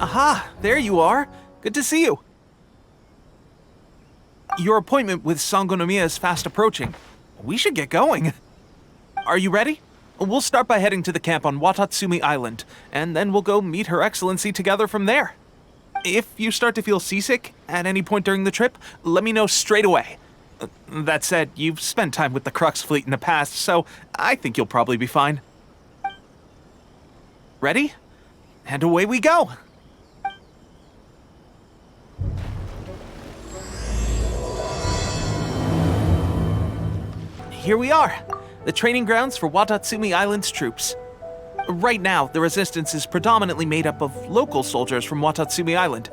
Aha, there you are. Good to see you. Your appointment with Sangonomiya is fast approaching. We should get going. Are you ready? We'll start by heading to the camp on Watatsumi Island, and then we'll go meet Her Excellency together from there. If you start to feel seasick at any point during the trip, let me know straight away. That said, you've spent time with the Crux fleet in the past, so I think you'll probably be fine. Ready? And away we go! Here we are, the training grounds for Watatsumi Island's troops. Right now, the resistance is predominantly made up of local soldiers from Watatsumi Island.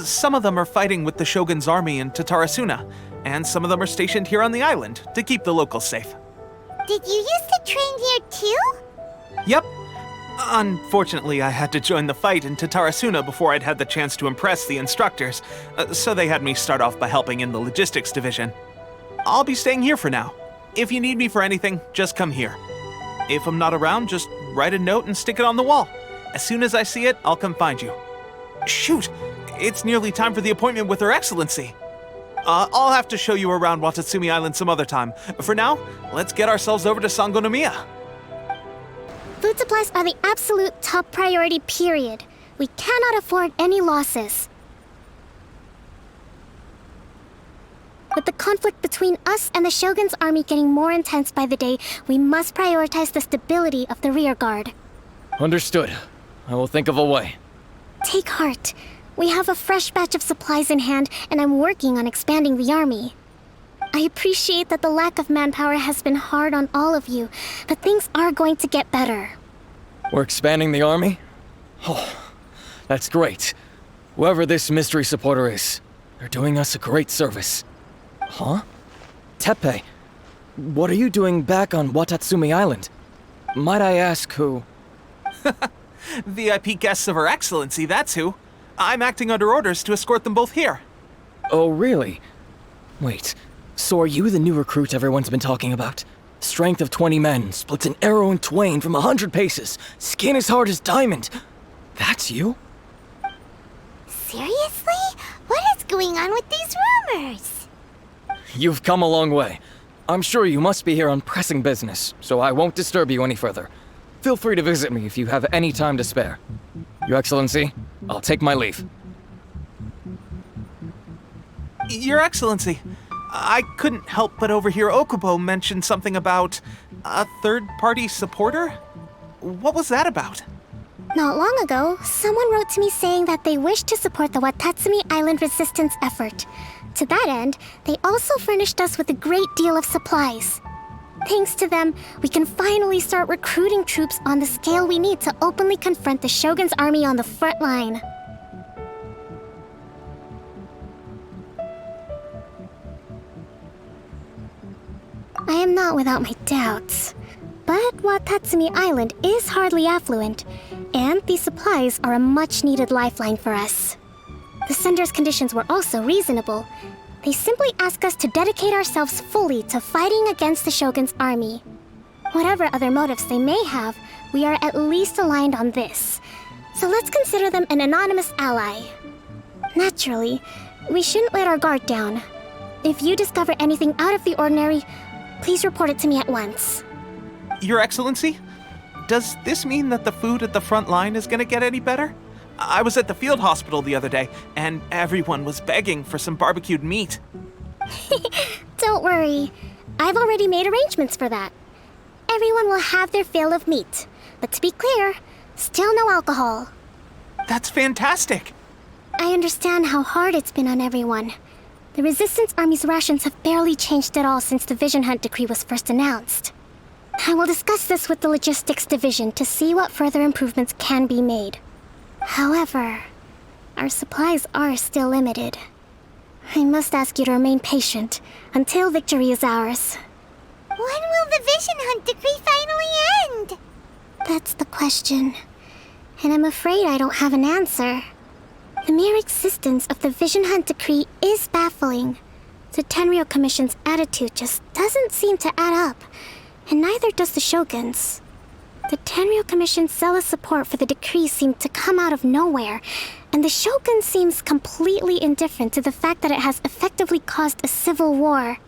Some of them are fighting with the Shogun's army in Tatarasuna, and some of them are stationed here on the island to keep the locals safe. Did you used to train here too? Yep. Unfortunately, I had to join the fight in Tatarasuna before I'd had the chance to impress the instructors, so they had me start off by helping in the logistics division. I'll be staying here for now. If you need me for anything, just come here. If I'm not around, just write a note and stick it on the wall. As soon as I see it, I'll come find you. Shoot! It's nearly time for the appointment with Her Excellency. I'll have to show you around Watatsumi Island some other time. For now, let's get ourselves over to Sangonomiya. Food supplies are the absolute top priority, period. We cannot afford any losses. With the conflict between us and the Shogun's army getting more intense by the day, we must prioritize the stability of the rear guard. Understood. I will think of a way. Take heart. We have a fresh batch of supplies in hand, and I'm working on expanding the army. I appreciate that the lack of manpower has been hard on all of you, but things are going to get better. We're expanding the army? Oh, that's great. Whoever this mystery supporter is, they're doing us a great service. Huh? Teppei, what are you doing back on Watatsumi Island? Might I ask who? VIP guests of Her Excellency, that's who. I'm acting under orders to escort them both here. Oh, really? Wait, so are you the new recruit everyone's been talking about? Strength of 20 men, splits an arrow in twain from 100 paces, skin as hard as diamond. That's you? Seriously? What is going on with these rumors? You've come a long way. I'm sure you must be here on pressing business, so I won't disturb you any further. Feel free to visit me if you have any time to spare. Your Excellency, I'll take my leave. Your Excellency, I couldn't help but overhear Okubo mention something about a third-party supporter? What was that about? Not long ago, someone wrote to me saying that they wish to support the Watatsumi Island resistance effort. To that end, they also furnished us with a great deal of supplies. Thanks to them, we can finally start recruiting troops on the scale we need to openly confront the Shogun's army on the front line. I am not without my doubts. But Watatsumi Island is hardly affluent, and these supplies are a much-needed lifeline for us. The sender's conditions were also reasonable. They simply ask us to dedicate ourselves fully to fighting against the Shogun's army. Whatever other motives they may have, we are at least aligned on this. So let's consider them an anonymous ally. Naturally, we shouldn't let our guard down. If you discover anything out of the ordinary, please report it to me at once. Your Excellency, does this mean that the food at the front line is gonna get any better? I was at the field hospital the other day, and everyone was begging for some barbecued meat. Don't worry. I've already made arrangements for that. Everyone will have their fill of meat. But to be clear, still no alcohol. That's fantastic! I understand how hard it's been on everyone. The Resistance Army's rations have barely changed at all since the Vision Hunt decree was first announced. I will discuss this with the Logistics Division to see what further improvements can be made. However, our supplies are still limited. I must ask you to remain patient until victory is ours. When will the Vision Hunt decree finally end? That's the question. And I'm afraid I don't have an answer. The mere existence of the Vision Hunt decree is baffling. The Tenryou Commission's attitude just doesn't seem to add up, and neither does the Shogun's. The Tenryou Commission's zealous support for the decree seemed to come out of nowhere, and the Shogun seems completely indifferent to the fact that it has effectively caused a civil war.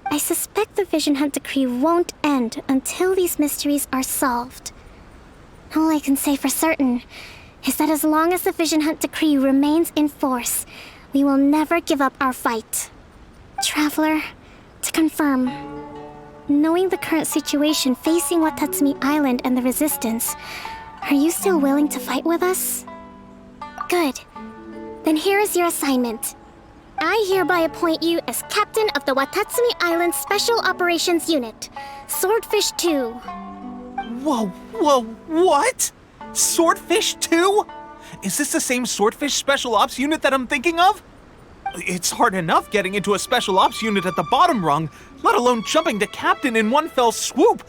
I suspect the Vision Hunt decree won't end until these mysteries are solved. All I can say for certain is that as long as the Vision Hunt decree remains in force, we will never give up our fight. Traveler, to confirm, knowing the current situation facing Watatsumi Island and the Resistance, are you still willing to fight with us? Good. Then here is your assignment. I hereby appoint you as captain of the Watatsumi Island Special Operations Unit, Swordfish 2. Whoa, what? Swordfish 2? Is this the same Swordfish Special Ops unit that I'm thinking of? It's hard enough getting into a Special Ops unit at the bottom rung, let alone jumping to captain in one fell swoop.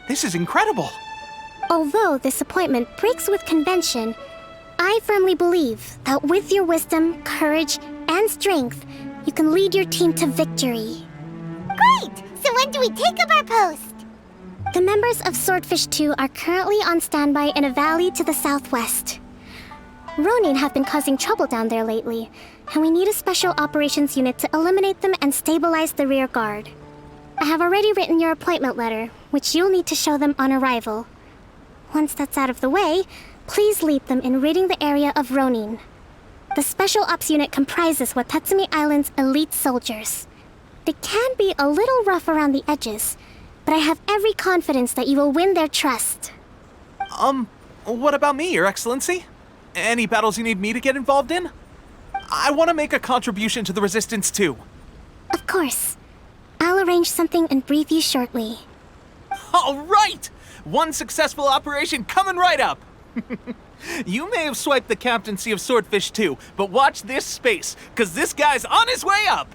This is incredible. Although this appointment breaks with convention, I firmly believe that with your wisdom, courage, and strength, you can lead your team to victory. Great! So when do we take up our post? The members of Swordfish 2 are currently on standby in a valley to the southwest. Ronin have been causing trouble down there lately, and we need a special operations unit to eliminate them and stabilize the rear guard. I have already written your appointment letter, which you'll need to show them on arrival. Once that's out of the way, please lead them in ridding the area of Ronin. The Special Ops unit comprises Watatsumi Island's elite soldiers. They can be a little rough around the edges, but I have every confidence that you will win their trust. What about me, Your Excellency? Any battles you need me to get involved in? I want to make a contribution to the Resistance too. Of course. I'll arrange something and brief you shortly. All right! One successful operation coming right up! You may have swiped the captaincy of Swordfish 2, but watch this space, because this guy's on his way up!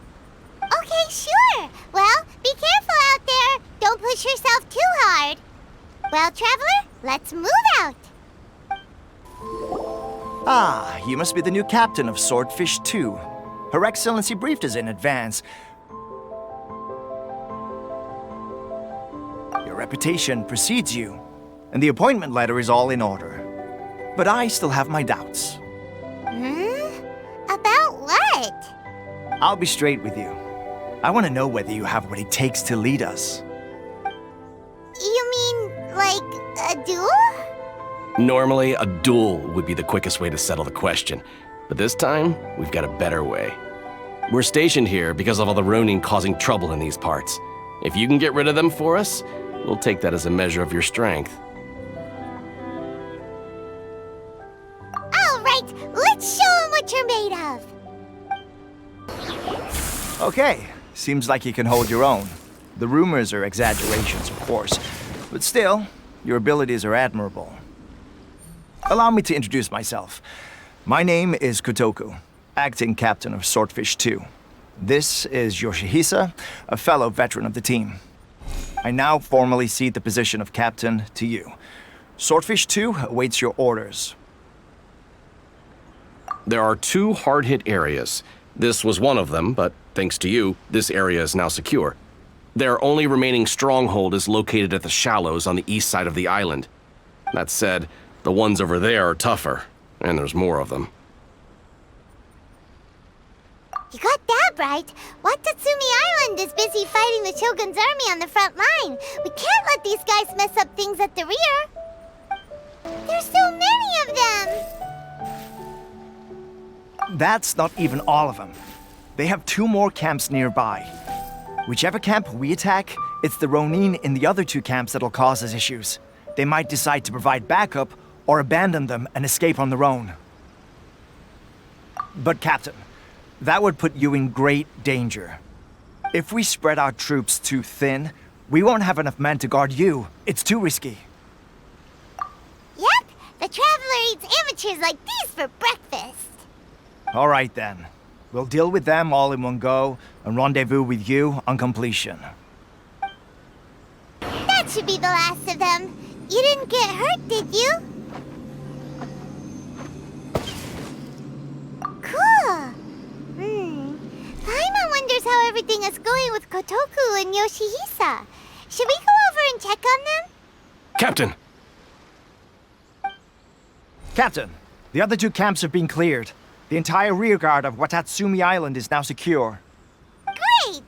Okay, sure. Well, be careful out there. Don't push yourself too hard. Well, Traveler, let's move out. Ah, you must be the new captain of Swordfish 2. Her Excellency briefed us in advance. Your reputation precedes you, and the appointment letter is all in order. But I still have my doubts. About what? I'll be straight with you. I want to know whether you have what it takes to lead us. You mean, like, a duel? Normally, a duel would be the quickest way to settle the question, but this time, we've got a better way. We're stationed here because of all the Ronin causing trouble in these parts. If you can get rid of them for us, we'll take that as a measure of your strength. All right, let's show them what you're made of. Okay, seems like you can hold your own. The rumors are exaggerations, of course, but still, your abilities are admirable. Allow me to introduce myself. My name is Kotoku, acting captain of Swordfish 2. This is Yoshihisa, a fellow veteran of the team. I now formally cede the position of captain to you. Swordfish 2 awaits your orders. There are 2 hard-hit areas. This was one of them, but thanks to you, this area is now secure. Their only remaining stronghold is located at the shallows on the east side of the island. That said, the ones over there are tougher, and there's more of them. You got that right. Watatsumi Island is busy fighting the Shogun's army on the front line. We can't let these guys mess up things at the rear. There's so many of them. That's not even all of them. They have 2 more camps nearby. Whichever camp we attack, it's the Ronin in the other 2 camps that'll cause us issues. They might decide to provide backup or abandon them and escape on their own. But Captain, that would put you in great danger. If we spread our troops too thin, we won't have enough men to guard you. It's too risky. Yep, the Traveler eats amateurs like these for breakfast. All right then. We'll deal with them all in one go and rendezvous with you on completion. That should be the last of them. You didn't get hurt, did you? Cool. Paimon wonders how everything is going with Kotoku and Yoshihisa. Should we go over and check on them? Captain! Captain, the other two camps have been cleared. The entire rearguard of Watatsumi Island is now secure. Great!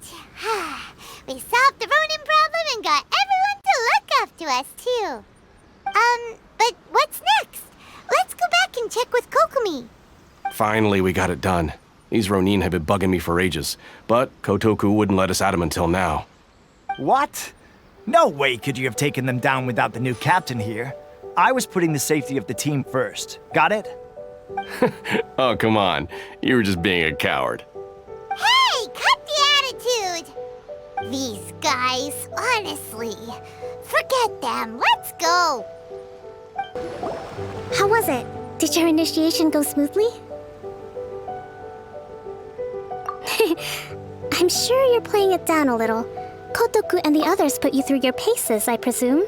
We solved the Ronin problem and got everyone to look after us, too. But what's next? Let's go back and check with Kokumi. Finally, we got it done. These Ronin have been bugging me for ages, but Kotoku wouldn't let us at them until now. What? No way could you have taken them down without the new captain here. I was putting the safety of the team first. Got it? Oh, come on. You were just being a coward. Hey, cut the attitude! These guys, honestly. Forget them. Let's go. How was it? Did your initiation go smoothly? I'm sure you're playing it down a little. Kotoku and the others put you through your paces, I presume.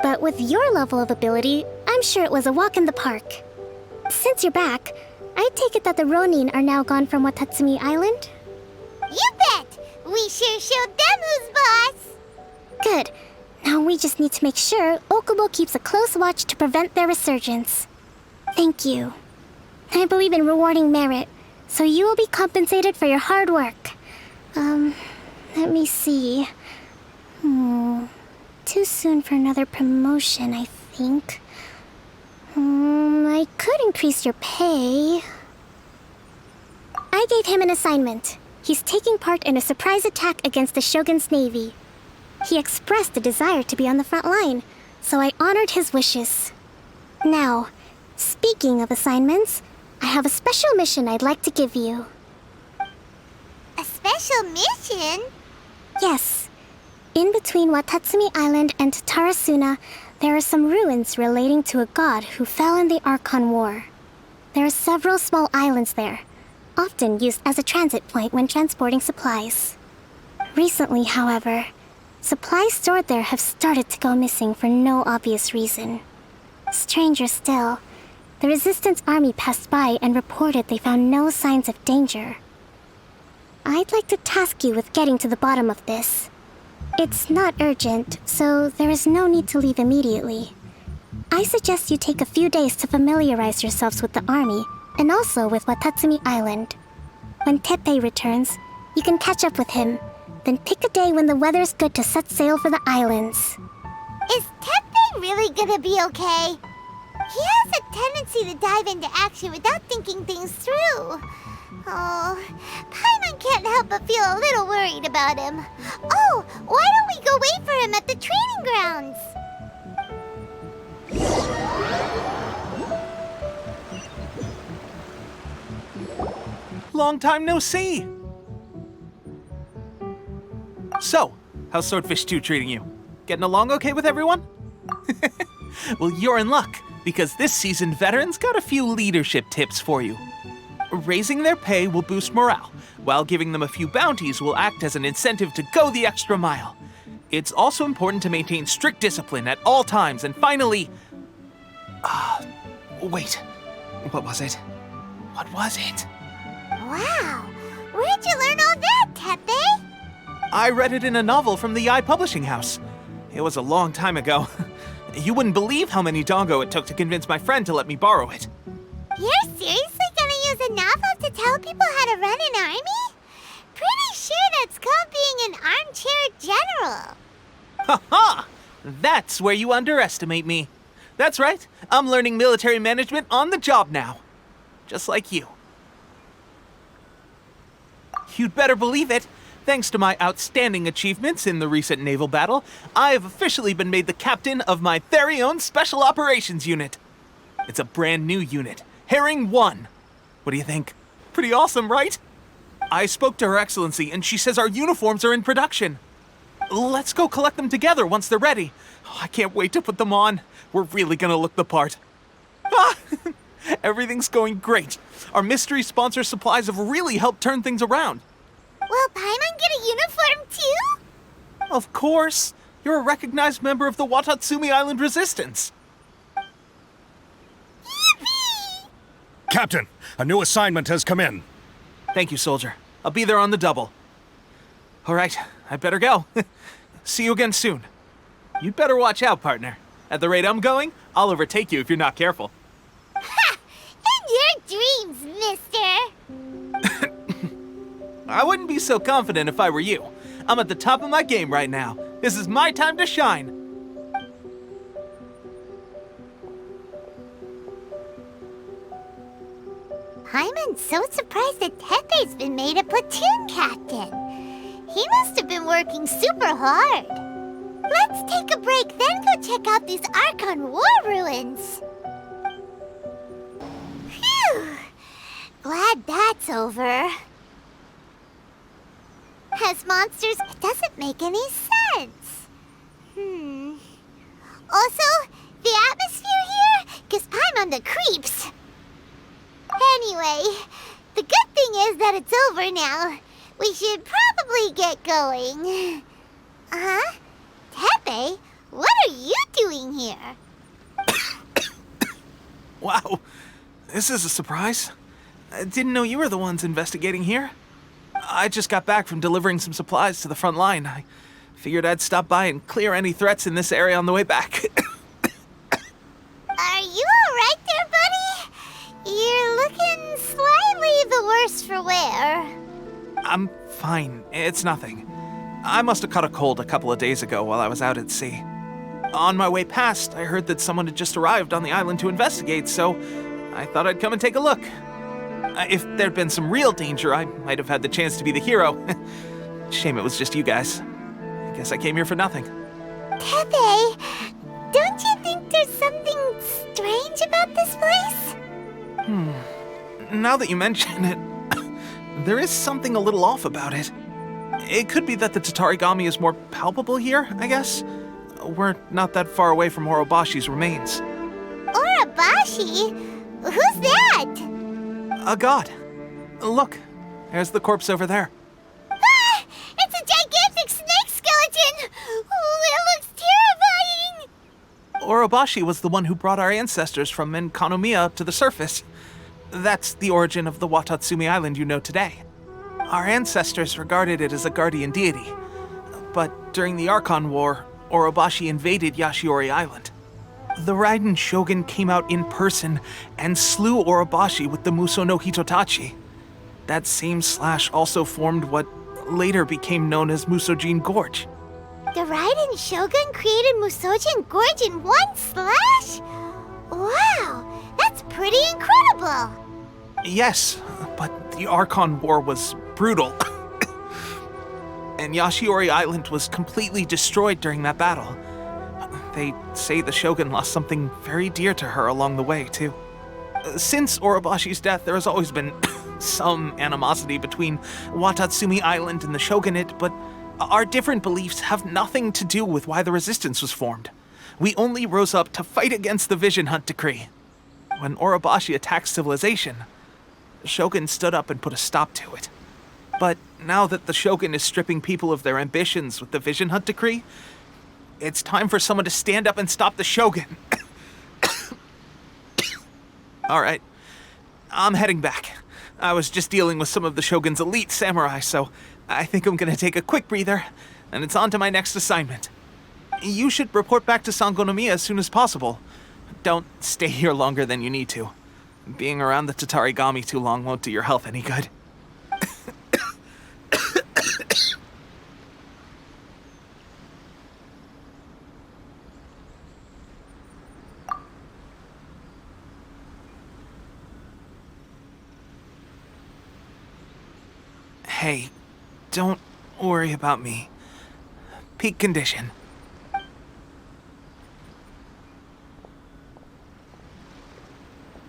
But with your level of ability, I'm sure it was a walk in the park. Since you're back, I take it that the Ronin are now gone from Watatsumi Island? You bet! We sure showed them who's boss! Good. Now we just need to make sure Okubo keeps a close watch to prevent their resurgence. Thank you. I believe in rewarding merit, so you will be compensated for your hard work. Let me see. Too soon for another promotion, I think. I could increase your pay. I gave him an assignment. He's taking part in a surprise attack against the Shogun's navy. He expressed a desire to be on the front line, so I honored his wishes. Now, speaking of assignments, I have a special mission I'd like to give you. A special mission? Yes. In between Watatsumi Island and Tarasuna, there are some ruins relating to a god who fell in the Archon War. There are several small islands there, often used as a transit point when transporting supplies. Recently, however, supplies stored there have started to go missing for no obvious reason. Stranger still, the Resistance army passed by and reported they found no signs of danger. I'd like to task you with getting to the bottom of this. It's not urgent, so there is no need to leave immediately. I suggest you take a few days to familiarize yourselves with the army, and also with Watatsumi Island. When Teppei returns, you can catch up with him, then pick a day when the weather's good to set sail for the islands. Is Teppei really gonna be okay? He has a tendency to dive into action without thinking things through. Oh, Paimon can't help but feel a little worried about him. Oh, why don't we go wait for him at the training grounds? Long time no see! So, how's Swordfish 2 treating you? Getting along okay with everyone? Well, you're in luck, because this seasoned veteran's got a few leadership tips for you. Raising their pay will boost morale, while giving them a few bounties will act as an incentive to go the extra mile. It's also important to maintain strict discipline at all times, and finally... wait. What was it? What was it? Wow, where'd you learn all that, Teppei? I read it in a novel from the Yae Publishing House. It was a long time ago. You wouldn't believe how many dongo it took to convince my friend to let me borrow it. You're seriously gonna use a novel to tell people how to run an army? Pretty sure that's called being an armchair general. Ha-ha! That's where you underestimate me. That's right, I'm learning military management on the job now. Just like you. You'd better believe it. Thanks to my outstanding achievements in the recent naval battle, I have officially been made the captain of my very own Special Operations Unit. It's a brand new unit, Herring 1. What do you think? Pretty awesome, right? I spoke to Her Excellency, and she says our uniforms are in production. Let's go collect them together once they're ready. Oh, I can't wait to put them on. We're really gonna look the part. Ah! Everything's going great. Our mystery sponsor supplies have really helped turn things around. Will Paimon get a uniform too? Of course. You're a recognized member of the Watatsumi Island Resistance. Yippee! Captain, a new assignment has come in. Thank you, soldier. I'll be there on the double. All right, I better go. See you again soon. You'd better watch out, partner. At the rate I'm going, I'll overtake you if you're not careful. mister. I wouldn't be so confident if I were you. I'm at the top of my game right now. This is my time to shine. Paimon's so surprised that Tepe's been made a platoon captain. He must have been working super hard. Let's take a break, then go check out these Archon War ruins. Phew! Glad that's over. As monsters, it doesn't make any sense. Also, the atmosphere here gives Paimon the creeps. Anyway, the good thing is that it's over now. We should probably get going. Huh? Tepe, what are you doing here? Wow, this is a surprise. I didn't know you were the ones investigating here. I just got back from delivering some supplies to the front line. I figured I'd stop by and clear any threats in this area on the way back. Are you alright there, buddy? You're looking slightly the worse for wear. I'm fine. It's nothing. I must have caught a cold a couple of days ago while I was out at sea. On my way past, I heard that someone had just arrived on the island to investigate, so I thought I'd come and take a look. If there'd been some real danger, I might have had the chance to be the hero. Shame it was just you guys. I guess I came here for nothing. Tepe, don't you think there's something strange about this place? Now that you mention it, there is something a little off about it. It could be that the Tatarigami is more palpable here, I guess. We're not that far away from Orobashi's remains. Orobashi? Who's that? A god. Look, there's the corpse over there. Ah! It's a gigantic snake skeleton! Oh, it looks terrifying! Orobashi was the one who brought our ancestors from Enkanomiya to the surface. That's the origin of the Watatsumi Island you know today. Our ancestors regarded it as a guardian deity. But during the Archon War, Orobashi invaded Yashiori Island. The Raiden Shogun came out in person and slew Orobashi with the Muso no Hitotachi. That same slash also formed what later became known as Musojin Gorge. The Raiden Shogun created Musojin Gorge in one slash? Wow, that's pretty incredible! Yes, but the Archon War was brutal. And Yashiori Island was completely destroyed during that battle. They say the Shogun lost something very dear to her along the way, too. Since Orobashi's death, there has always been some animosity between Watatsumi Island and the Shogunate, but our different beliefs have nothing to do with why the resistance was formed. We only rose up to fight against the Vision Hunt Decree. When Orobashi attacked civilization, the Shogun stood up and put a stop to it. But now that the Shogun is stripping people of their ambitions with the Vision Hunt Decree, it's time for someone to stand up and stop the Shogun. All right, I'm heading back. I was just dealing with some of the Shogun's elite samurai, so I think I'm gonna take a quick breather, and it's on to my next assignment. You should report back to Sangonomiya as soon as possible. Don't stay here longer than you need to. Being around the Tatarigami too long won't do your health any good. Hey, don't worry about me. Peak condition.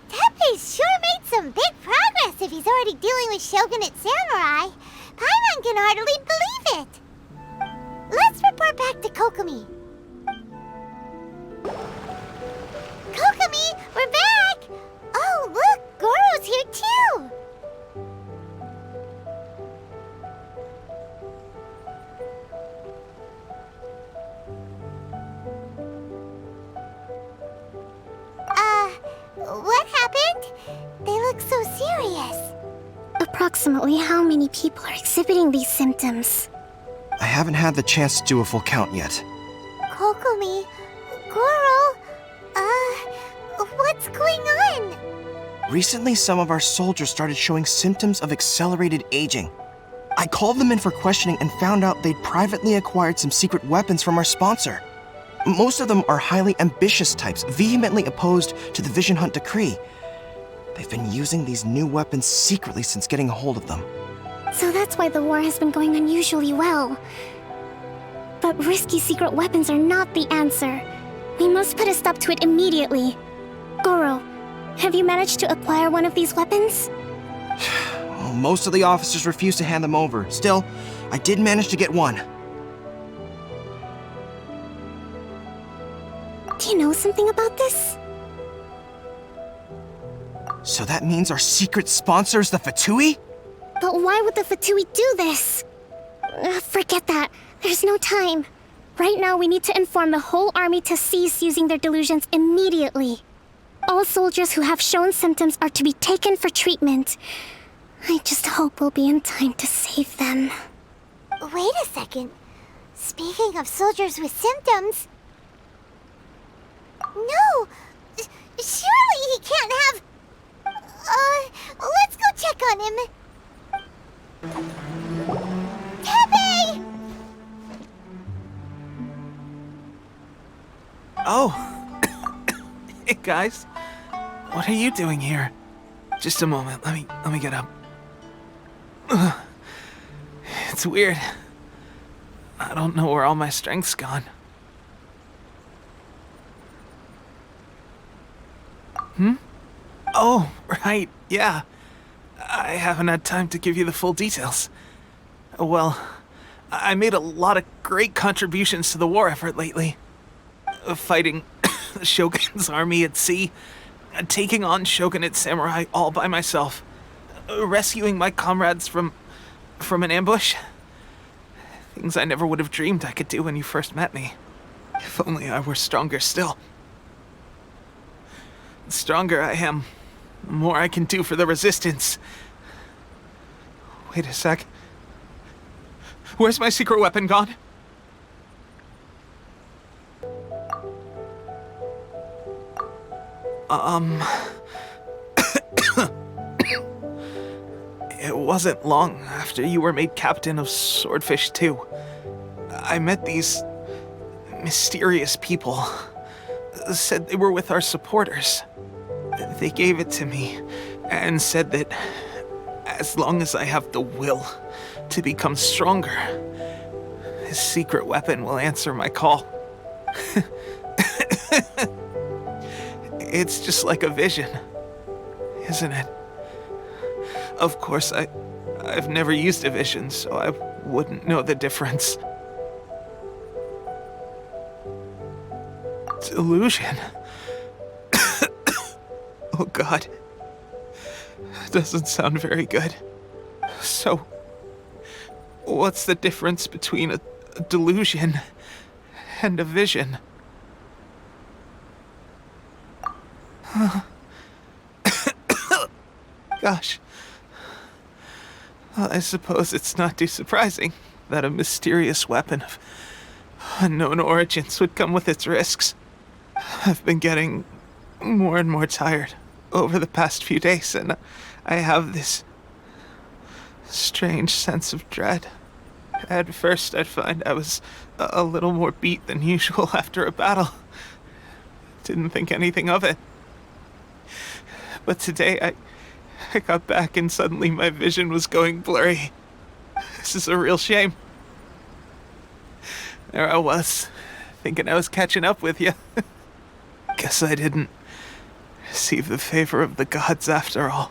Tepe's sure made some big progress if he's already dealing with Shogunate samurai. Paimon can hardly believe it. Let's report back to Kokomi. Kokomi, we're back! Oh, look, Goro's here too! What happened? They look so serious. Approximately how many people are exhibiting these symptoms? I haven't had the chance to do a full count yet. Kokomi, Goro, what's going on? Recently, some of our soldiers started showing symptoms of accelerated aging. I called them in for questioning and found out they'd privately acquired some secret weapons from our sponsor. Most of them are highly ambitious types, vehemently opposed to the Vision Hunt decree. They've been using these new weapons secretly since getting a hold of them. So that's why the war has been going unusually well. But risky secret weapons are not the answer. We must put a stop to it immediately. Goro, have you managed to acquire one of these weapons? Well, most of the officers refused to hand them over. Still, I did manage to get one. Do you know something about this? So that means our secret sponsor is the Fatui? But why would the Fatui do this? Forget that. There's no time. Right now, we need to inform the whole army to cease using their delusions immediately. All soldiers who have shown symptoms are to be taken for treatment. I just hope we'll be in time to save them. Wait a second. Speaking of soldiers with symptoms... No! Surely he can't have... let's go check on him. Tepe! Oh. Hey, guys. What are you doing here? Just a moment. Let me get up. Ugh. It's weird. I don't know where all my strength's gone. Oh, right, yeah. I haven't had time to give you the full details. Well, I made a lot of great contributions to the war effort lately. Fighting the Shogun's army at sea, taking on Shogunate samurai all by myself, rescuing my comrades from an ambush. Things I never would have dreamed I could do when you first met me. If only I were stronger still. The stronger I am, the more I can do for the Resistance. Wait a sec. Where's my secret weapon gone? It wasn't long after you were made captain of Swordfish 2. I met these mysterious people. Said they were with our supporters. They gave it to me and said that as long as I have the will to become stronger, this secret weapon will answer my call. It's just like a vision, isn't it? Of course, I've never used a vision, so I wouldn't know the difference. Delusion. Oh God. Doesn't sound very good. So, what's the difference between a delusion and a vision? Gosh. Well, I suppose it's not too surprising that a mysterious weapon of unknown origins would come with its risks. I've been getting more and more tired over the past few days, and I have this strange sense of dread. At first, I'd find I was a little more beat than usual after a battle. Didn't think anything of it. But today, I got back and suddenly my vision was going blurry. This is a real shame. There I was, thinking I was catching up with you. Guess I didn't receive the favor of the gods after all.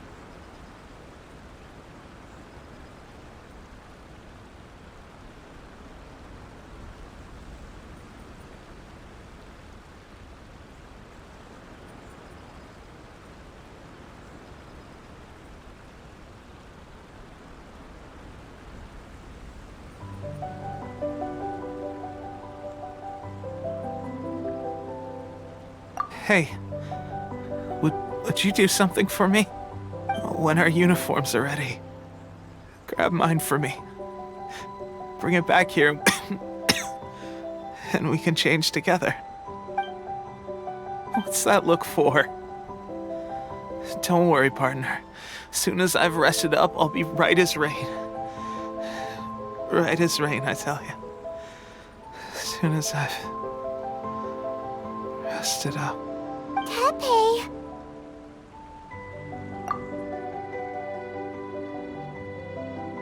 Hey, would you do something for me? When our uniforms are ready, grab mine for me. Bring it back here, and we can change together. What's that look for? Don't worry, partner. Soon as I've rested up, I'll be right as rain. Right as rain, I tell you. Soon as I've rested up. Tepe!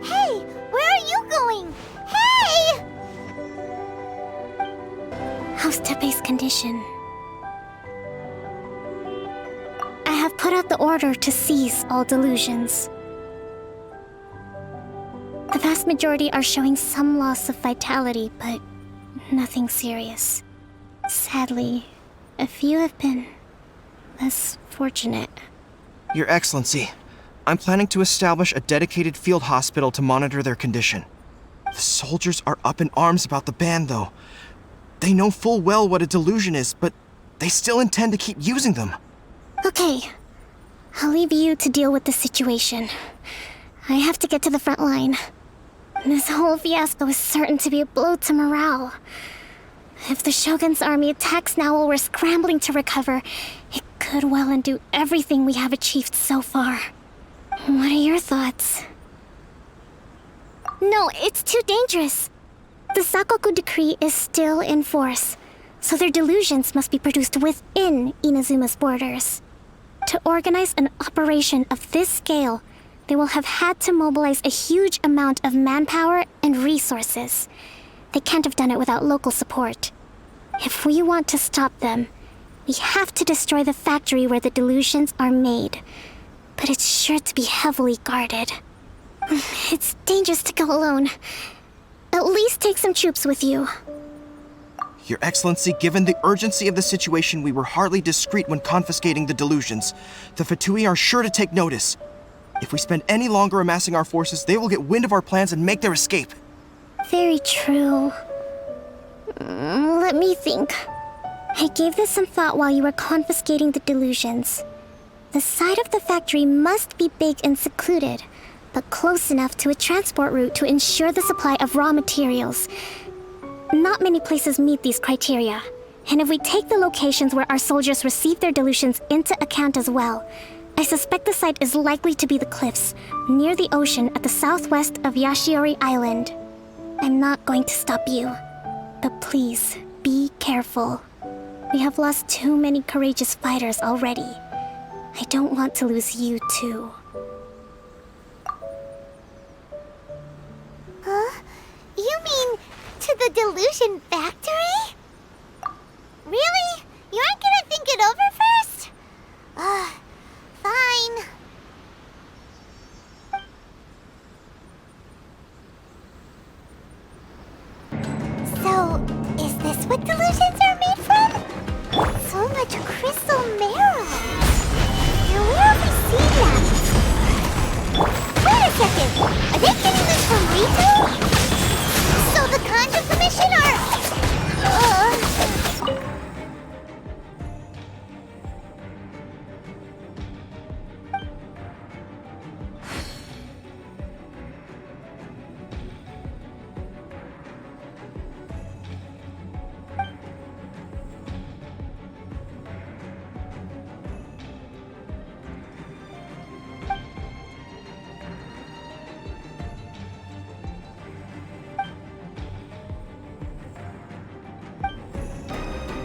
Hey! Where are you going? Hey! How's Tepe's condition? I have put out the order to cease all delusions. The vast majority are showing some loss of vitality, but nothing serious. Sadly, a few have been less fortunate. Your Excellency, I'm planning to establish a dedicated field hospital to monitor their condition. The soldiers are up in arms about the ban, though. They know full well what a delusion is, but they still intend to keep using them. Okay, I'll leave you to deal with the situation. I have to get to the front line. This whole fiasco is certain to be a blow to morale. If the Shogun's army attacks now while we're scrambling to recover, it could well undo everything we have achieved so far. What are your thoughts? No, it's too dangerous. The Sakoku decree is still in force, so their delusions must be produced within Inazuma's borders. To organize an operation of this scale, they will have had to mobilize a huge amount of manpower and resources. They can't have done it without local support. If we want to stop them, we have to destroy the factory where the delusions are made. But it's sure to be heavily guarded. It's dangerous to go alone. At least take some troops with you. Your Excellency, given the urgency of the situation, we were hardly discreet when confiscating the delusions. The Fatui are sure to take notice. If we spend any longer amassing our forces, they will get wind of our plans and make their escape. Very true. Let me think. I gave this some thought while you were confiscating the delusions. The side of the factory must be big and secluded, but close enough to a transport route to ensure the supply of raw materials. Not many places meet these criteria, and if we take the locations where our soldiers receive their delusions into account as well, I suspect the site is likely to be the cliffs, near the ocean at the southwest of Yashiori Island. I'm not going to stop you, but please, be careful. We have lost too many courageous fighters already. I don't want to lose you too. Huh? You mean to the delusion factory? Really? You aren't gonna think it over first? Fine. So, is this what delusions are made from? So much crystal marrow. Now where have we seen that? Wait a second. Are they getting this from Rito? So the Kanji Commission are...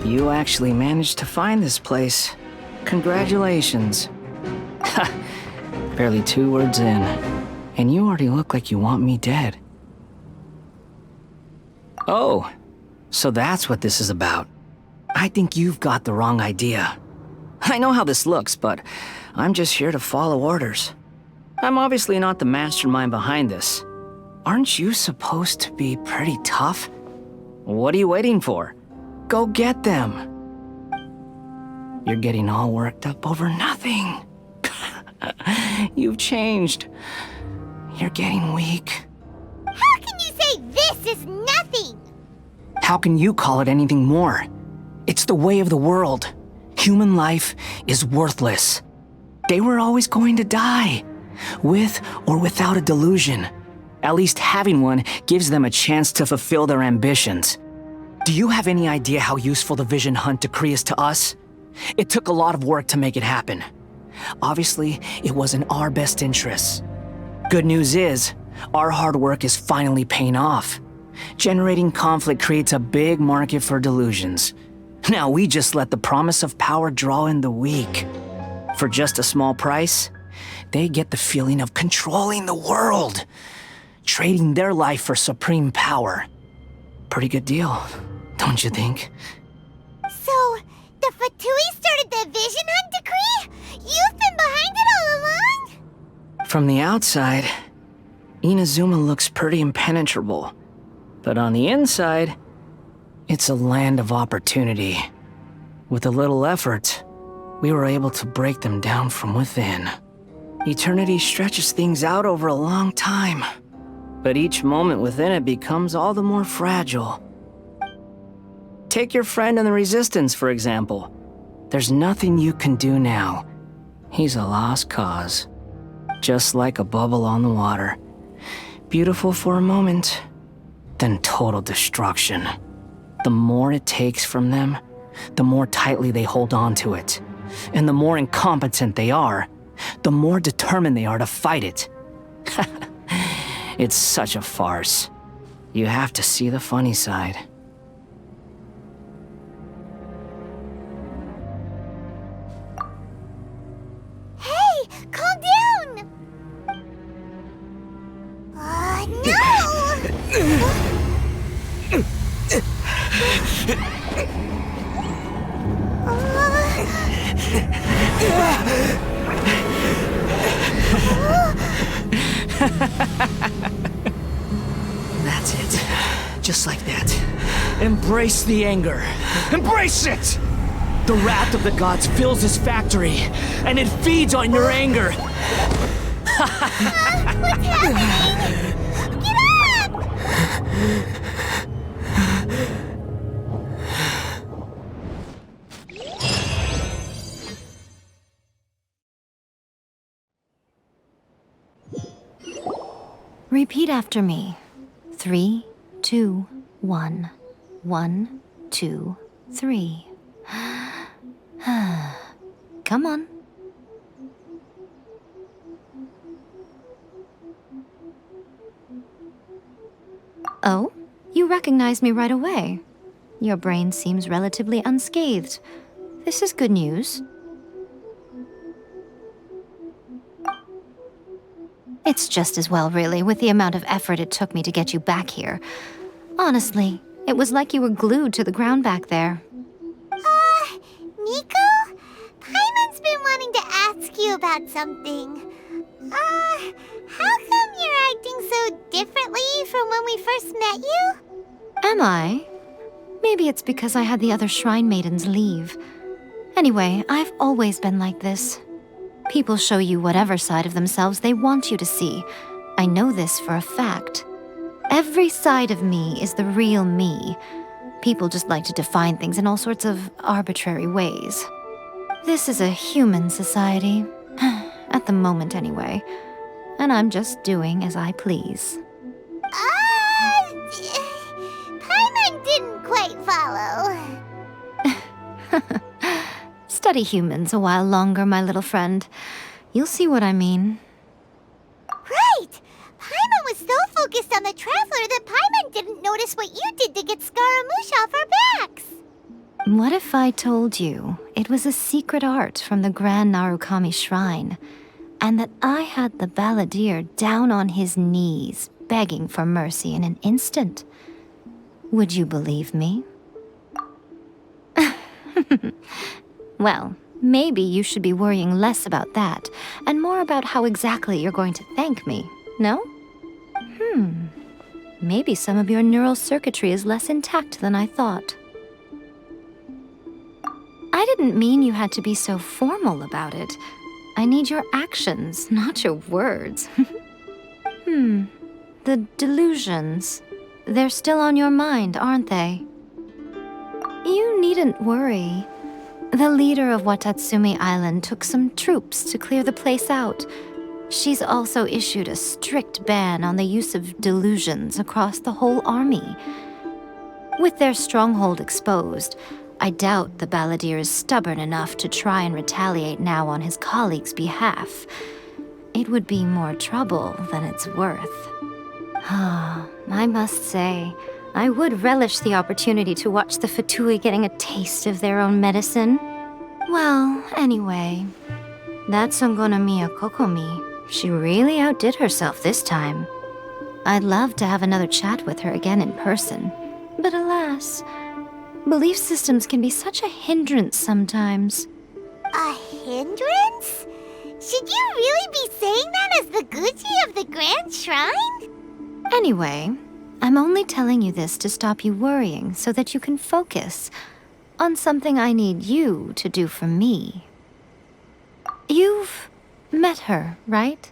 You actually managed to find this place. Congratulations. Ha! Barely 2 words in, and you already look like you want me dead. Oh, so that's what this is about. I think you've got the wrong idea. I know how this looks, but I'm just here to follow orders. I'm obviously not the mastermind behind this. Aren't you supposed to be pretty tough? What are you waiting for? Go get them. You're getting all worked up over nothing. You've changed. You're getting weak. How can you say this is nothing? How can you call it anything more? It's the way of the world. Human life is worthless. They were always going to die, with or without a delusion. At least having one gives them a chance to fulfill their ambitions. Do you have any idea how useful the Vision Hunt decree is to us? It took a lot of work to make it happen. Obviously, it was in our best interests. Good news is, our hard work is finally paying off. Generating conflict creates a big market for delusions. Now we just let the promise of power draw in the weak. For just a small price, they get the feeling of controlling the world, trading their life for supreme power. Pretty good deal, don't you think? So, the Fatui started the Vision Hunt decree? You've been behind it all along? From the outside, Inazuma looks pretty impenetrable. But on the inside, it's a land of opportunity. With a little effort, we were able to break them down from within. Eternity stretches things out over a long time, but each moment within it becomes all the more fragile. Take your friend in the Resistance, for example. There's nothing you can do now. He's a lost cause. Just like a bubble on the water. Beautiful for a moment, then total destruction. The more it takes from them, the more tightly they hold on to it. And the more incompetent they are, the more determined they are to fight it. It's such a farce. You have to see the funny side. Hey, calm down! That's it. Just like that. Embrace the anger. Embrace it! The wrath of the gods fills his factory, and it feeds on your anger. What's happening? Get up! Repeat after me. 3, 2, 1. 1, 2, 3. Come on. Oh, you recognized me right away. Your brain seems relatively unscathed. This is good news. It's just as well, really, with the amount of effort it took me to get you back here. Honestly, it was like you were glued to the ground back there. Nico? Paimon's been wanting to ask you about something. How come you're acting so differently from when we first met you? Am I? Maybe it's because I had the other Shrine Maidens leave. Anyway, I've always been like this. People show you whatever side of themselves they want you to see. I know this for a fact. Every side of me is the real me. People just like to define things in all sorts of arbitrary ways. This is a human society. At the moment, anyway. And I'm just doing as I please. Paimon didn't quite follow. Study humans a while longer, my little friend. You'll see what I mean. Right! Paimon was so focused on the Traveler that Paimon didn't notice what you did to get Scaramouche off our backs. What if I told you it was a secret art from the Grand Narukami Shrine, and that I had the balladeer down on his knees, begging for mercy in an instant? Would you believe me? Well, maybe you should be worrying less about that, and more about how exactly you're going to thank me, no? Maybe some of your neural circuitry is less intact than I thought. I didn't mean you had to be so formal about it. I need your actions, not your words. The delusions. They're still on your mind, aren't they? You needn't worry. The leader of Watatsumi Island took some troops to clear the place out. She's also issued a strict ban on the use of delusions across the whole army. With their stronghold exposed, I doubt the balladeer is stubborn enough to try and retaliate now on his colleague's behalf. It would be more trouble than it's worth. I must say, I would relish the opportunity to watch the Fatui getting a taste of their own medicine. Well, anyway, that Songonomiya Kokomi, she really outdid herself this time. I'd love to have another chat with her again in person, but alas, belief systems can be such a hindrance sometimes. A hindrance? Should you really be saying that as the Gucci of the Grand Shrine? Anyway, I'm only telling you this to stop you worrying so that you can focus on something I need you to do for me. You've met her, right?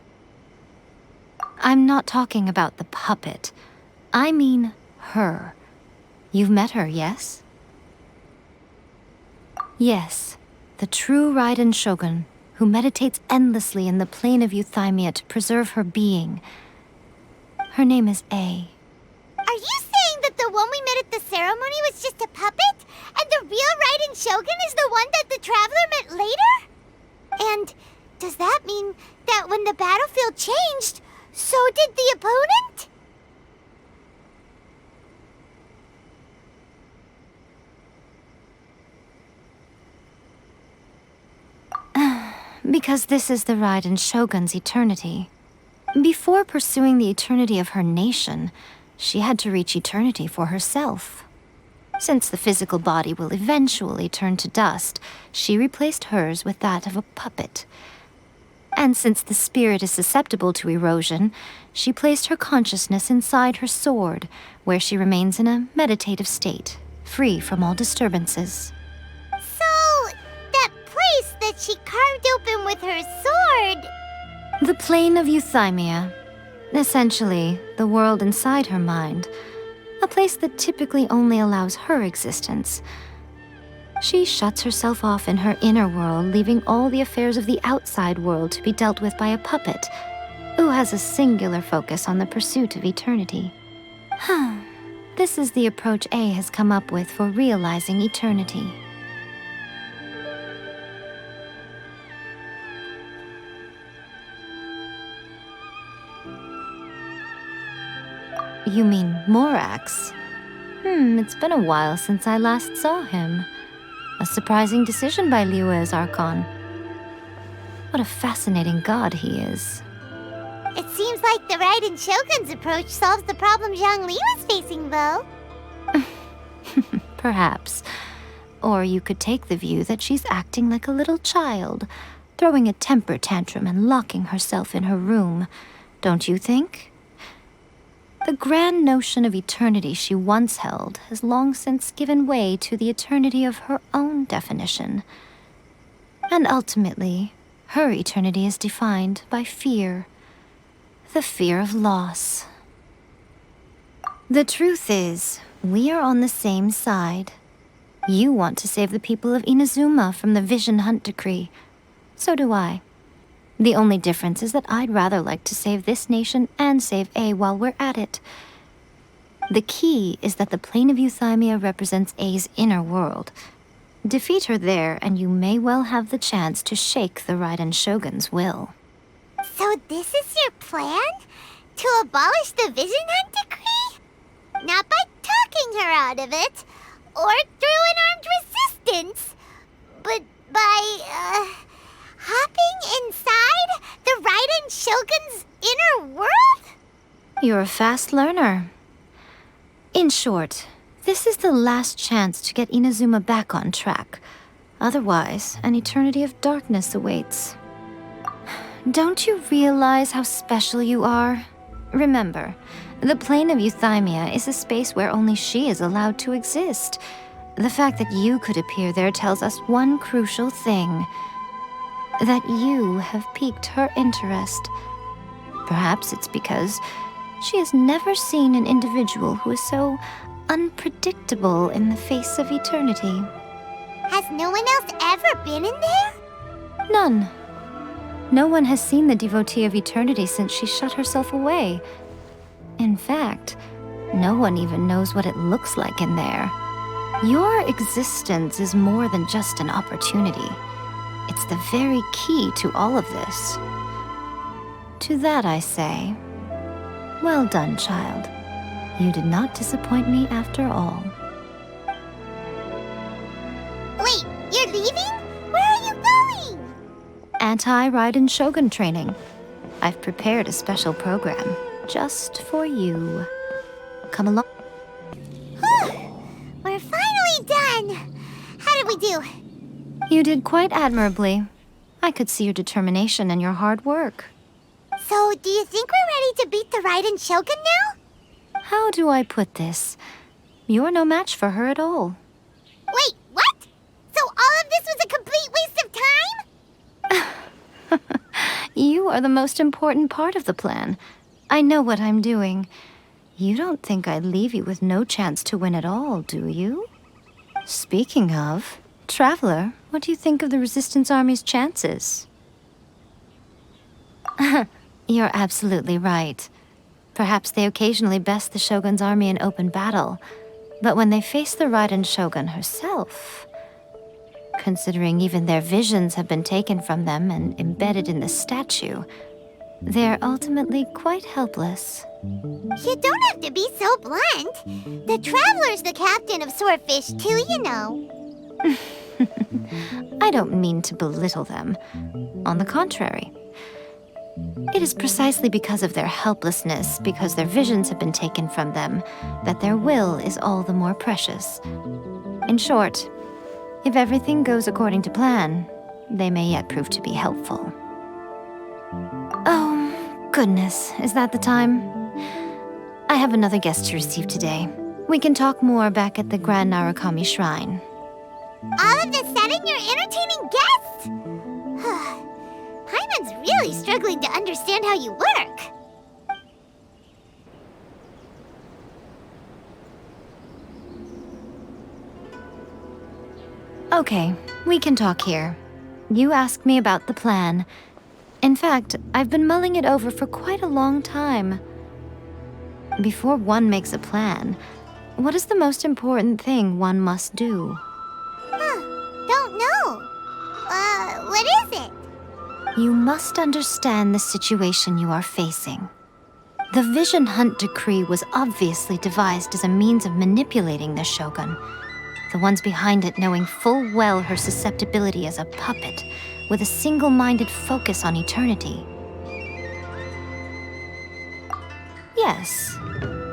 I'm not talking about the puppet. I mean her. You've met her, yes? Yes, the true Raiden Shogun, who meditates endlessly in the Plane of Euthymia to preserve her being. Her name is A. Are you saying that the one we met at the ceremony was just a puppet? And the real Raiden Shogun is the one that the Traveler met later? And does that mean that when the battlefield changed, so did the opponent? Because this is the Raiden Shogun's eternity. Before pursuing the eternity of her nation, she had to reach eternity for herself. Since the physical body will eventually turn to dust, she replaced hers with that of a puppet. And since the spirit is susceptible to erosion, she placed her consciousness inside her sword, where she remains in a meditative state, free from all disturbances. So, that place that she carved open with her sword... The Plane of Euthymia. Essentially, the world inside her mind. A place that typically only allows her existence. She shuts herself off in her inner world, leaving all the affairs of the outside world to be dealt with by a puppet, who has a singular focus on the pursuit of eternity. This is the approach A has come up with for realizing eternity. You mean Morax? It's been a while since I last saw him. A surprising decision by Liyue's Archon. What a fascinating god he is. It seems like the Raiden Shogun's approach solves the problem Zhongli was facing, though. Perhaps. Or you could take the view that she's acting like a little child, throwing a temper tantrum and locking herself in her room. Don't you think? The grand notion of eternity she once held has long since given way to the eternity of her own definition. And ultimately, her eternity is defined by fear. The fear of loss. The truth is, we are on the same side. You want to save the people of Inazuma from the Vision Hunt decree. So do I. The only difference is that I'd rather like to save this nation and save A while we're at it. The key is that the Plane of Euthymia represents A's inner world. Defeat her there, and you may well have the chance to shake the Raiden Shogun's will. So this is your plan? To abolish the Vision Hunt decree? Not by talking her out of it, or through an armed resistance, but by, hopping inside the Raiden Shogun's inner world? You're a fast learner. In short, this is the last chance to get Inazuma back on track. Otherwise, an eternity of darkness awaits. Don't you realize how special you are? Remember, the Plane of Euthymia is a space where only she is allowed to exist. The fact that you could appear there tells us one crucial thing. That you have piqued her interest. Perhaps it's because she has never seen an individual who is so unpredictable in the face of eternity. Has no one else ever been in there? None. No one has seen the devotee of eternity since she shut herself away. In fact, no one even knows what it looks like in there. Your existence is more than just an opportunity. It's the very key to all of this. To that I say, well done, child. You did not disappoint me after all. Wait, you're leaving? Where are you going? Anti-Raiden Shogun training. I've prepared a special program just for you. Come along. We're finally done. How did we do? You did quite admirably. I could see your determination and your hard work. So, do you think we're ready to beat the Raiden Shogun now? How do I put this? You're no match for her at all. Wait, what? So all of this was a complete waste of time? You are the most important part of the plan. I know what I'm doing. You don't think I'd leave you with no chance to win at all, do you? Speaking of, Traveler, what do you think of the Resistance Army's chances? You're absolutely right. Perhaps they occasionally best the Shogun's army in open battle, but when they face the Raiden Shogun herself, considering even their visions have been taken from them and embedded in the statue, they're ultimately quite helpless. You don't have to be so blunt. The Traveler's the captain of Swordfish too, you know. I don't mean to belittle them. On the contrary. It is precisely because of their helplessness, because their visions have been taken from them, that their will is all the more precious. In short, if everything goes according to plan, they may yet prove to be helpful. Oh, goodness, is that the time? I have another guest to receive today. We can talk more back at the Grand Narukami Shrine. All of a sudden, you're entertaining guests? Paimon's really struggling to understand how you work. Okay, we can talk here. You asked me about the plan. In fact, I've been mulling it over for quite a long time. Before one makes a plan, what is the most important thing one must do? Don't know. What is it? You must understand the situation you are facing. The Vision Hunt Decree was obviously devised as a means of manipulating the Shogun, the ones behind it knowing full well her susceptibility as a puppet, with a single-minded focus on eternity. Yes,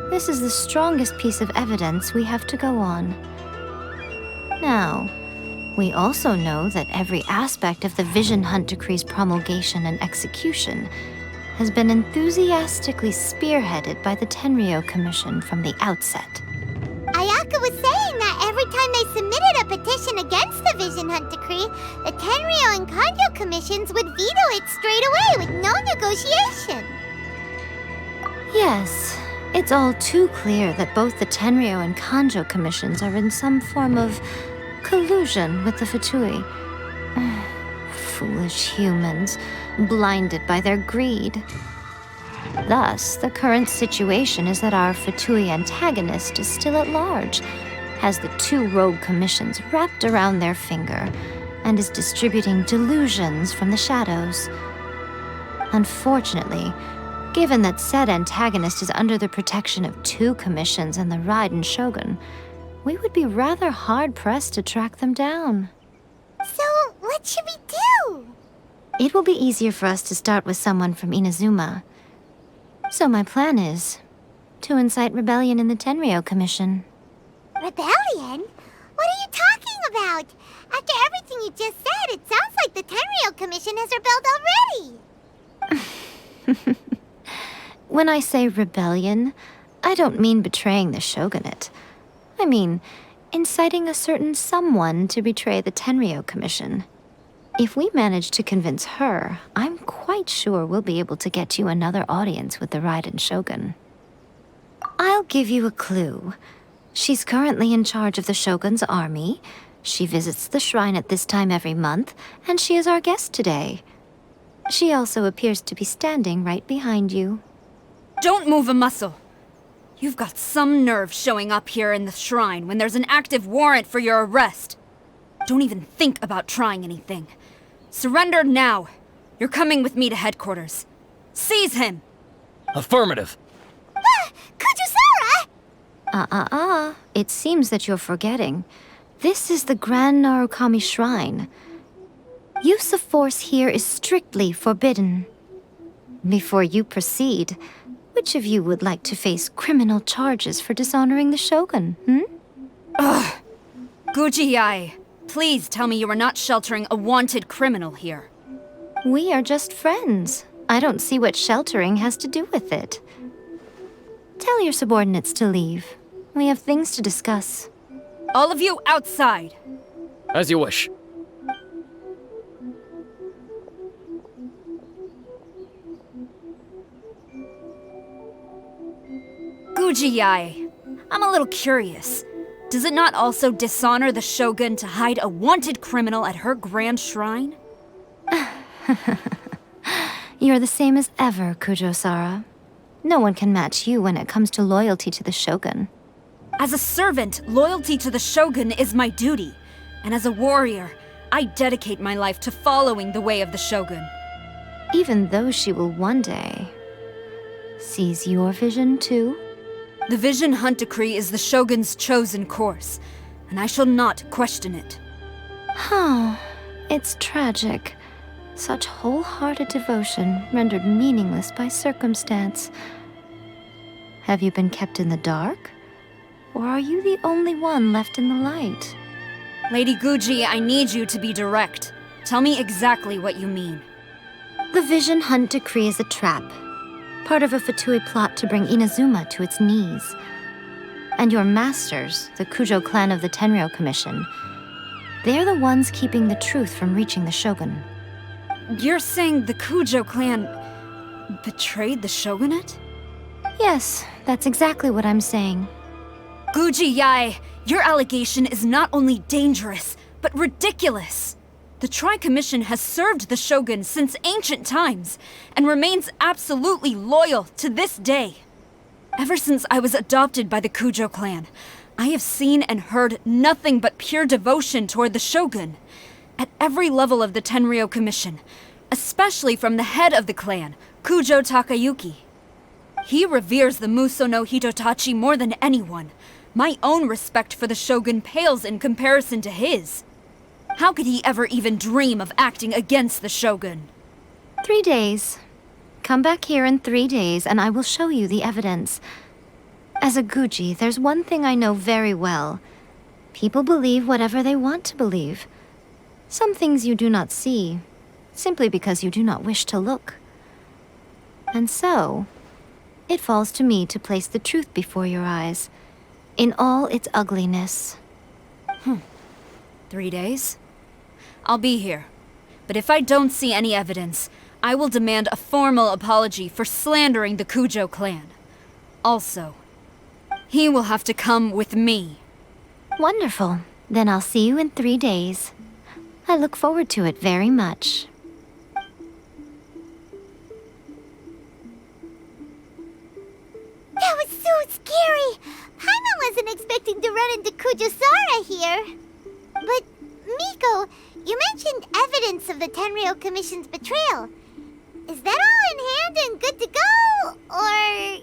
this is the strongest piece of evidence we have to go on. Now, we also know that every aspect of the Vision Hunt Decree's promulgation and execution has been enthusiastically spearheaded by the Tenryou Commission from the outset. Ayaka was saying that every time they submitted a petition against the Vision Hunt Decree, the Tenryou and Kanjo Commissions would veto it straight away with no negotiation. Yes, it's all too clear that both the Tenryou and Kanjo Commissions are in some form of collusion with the Fatui. Foolish humans, blinded by their greed. Thus, the current situation is that our Fatui antagonist is still at large, has the two rogue commissions wrapped around their finger, and is distributing delusions from the shadows. Unfortunately, given that said antagonist is under the protection of two commissions and the Raiden Shogun, we would be rather hard-pressed to track them down. So, what should we do? It will be easier for us to start with someone from Inazuma. So my plan is to incite rebellion in the Tenryou Commission. Rebellion? What are you talking about? After everything you just said, it sounds like the Tenryou Commission has rebelled already. When I say rebellion, I don't mean betraying the shogunate. I mean inciting a certain someone to betray the Tenryou Commission. If we manage to convince her, I'm quite sure we'll be able to get you another audience with the Raiden Shogun. I'll give you a clue. She's currently in charge of the Shogun's army. She visits the shrine at this time every month, and she is our guest today. She also appears to be standing right behind you. Don't move a muscle. You've got some nerve showing up here in the shrine when there's an active warrant for your arrest. Don't even think about trying anything. Surrender now. You're coming with me to headquarters. Seize him! Affirmative. Kujusara! It seems that you're forgetting. This is the Grand Narukami Shrine. Use of force here is strictly forbidden. Before you proceed, which of you would like to face criminal charges for dishonoring the Shogun, Ugh! Guji-ai, please tell me you are not sheltering a wanted criminal here. We are just friends. I don't see what sheltering has to do with it. Tell your subordinates to leave. We have things to discuss. All of you outside! As you wish. Guji-ai, I'm a little curious. Does it not also dishonor the Shogun to hide a wanted criminal at her grand shrine? You're the same as ever, Kujo-sara. No one can match you when it comes to loyalty to the Shogun. As a servant, loyalty to the Shogun is my duty. And as a warrior, I dedicate my life to following the way of the Shogun. Even though she will one day seize your vision too? The Vision Hunt Decree is the Shogun's chosen course, and I shall not question it. It's tragic. Such wholehearted devotion rendered meaningless by circumstance. Have you been kept in the dark? Or are you the only one left in the light? Lady Guji, I need you to be direct. Tell me exactly what you mean. The Vision Hunt Decree is a trap. Part of a Fatui plot to bring Inazuma to its knees. And your masters, the Kujo clan of the Tenryou Commission, they're the ones keeping the truth from reaching the Shogun. You're saying the Kujo clan betrayed the Shogunate? Yes, that's exactly what I'm saying. Guji-ai, your allegation is not only dangerous, but ridiculous. The Tri-Commission has served the Shogun since ancient times, and remains absolutely loyal to this day. Ever since I was adopted by the Kujo clan, I have seen and heard nothing but pure devotion toward the Shogun. At every level of the Tenryou Commission, especially from the head of the clan, Kujo Takayuki. He reveres the Muso no Hitotachi more than anyone. My own respect for the Shogun pales in comparison to his. How could he ever even dream of acting against the Shogun? 3 days. Come back here in 3 days and I will show you the evidence. As a Guji, there's one thing I know very well. People believe whatever they want to believe. Some things you do not see, simply because you do not wish to look. And so, it falls to me to place the truth before your eyes, in all its ugliness. 3 days? I'll be here. But if I don't see any evidence, I will demand a formal apology for slandering the Kujo clan. Also, he will have to come with me. Wonderful. Then I'll see you in 3 days. I look forward to it very much. That was so scary! Paimon wasn't expecting to run into Kujusara here. But, Miko, you mentioned evidence of the Tenryou Commission's betrayal. Is that all in hand and good to go, or...?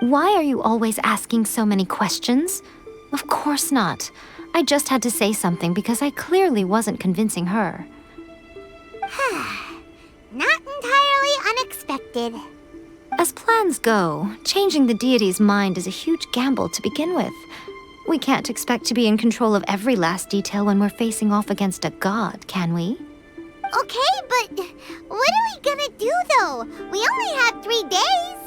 Why are you always asking so many questions? Of course not. I just had to say something because I clearly wasn't convincing her. Not entirely unexpected. As plans go, changing the deity's mind is a huge gamble to begin with. We can't expect to be in control of every last detail when we're facing off against a god, can we? Okay, but what are we gonna do, though? We only have 3 days.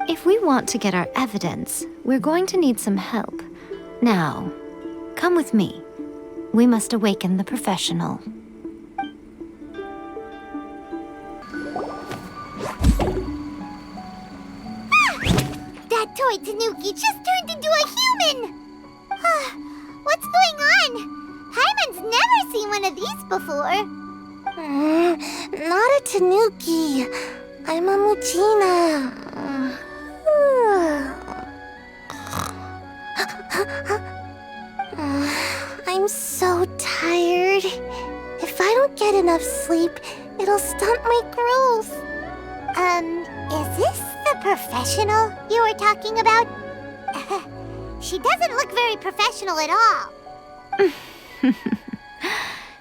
If we want to get our evidence, we're going to need some help. Now, come with me. We must awaken the professional. That toy Tanuki just turned into a human! What's going on? Paimon's never seen one of these before. Not a Tanuki. I'm a Muchina. I'm so tired. If I don't get enough sleep, it'll stunt my growth. Is this the professional you were talking about? She doesn't look very professional at all.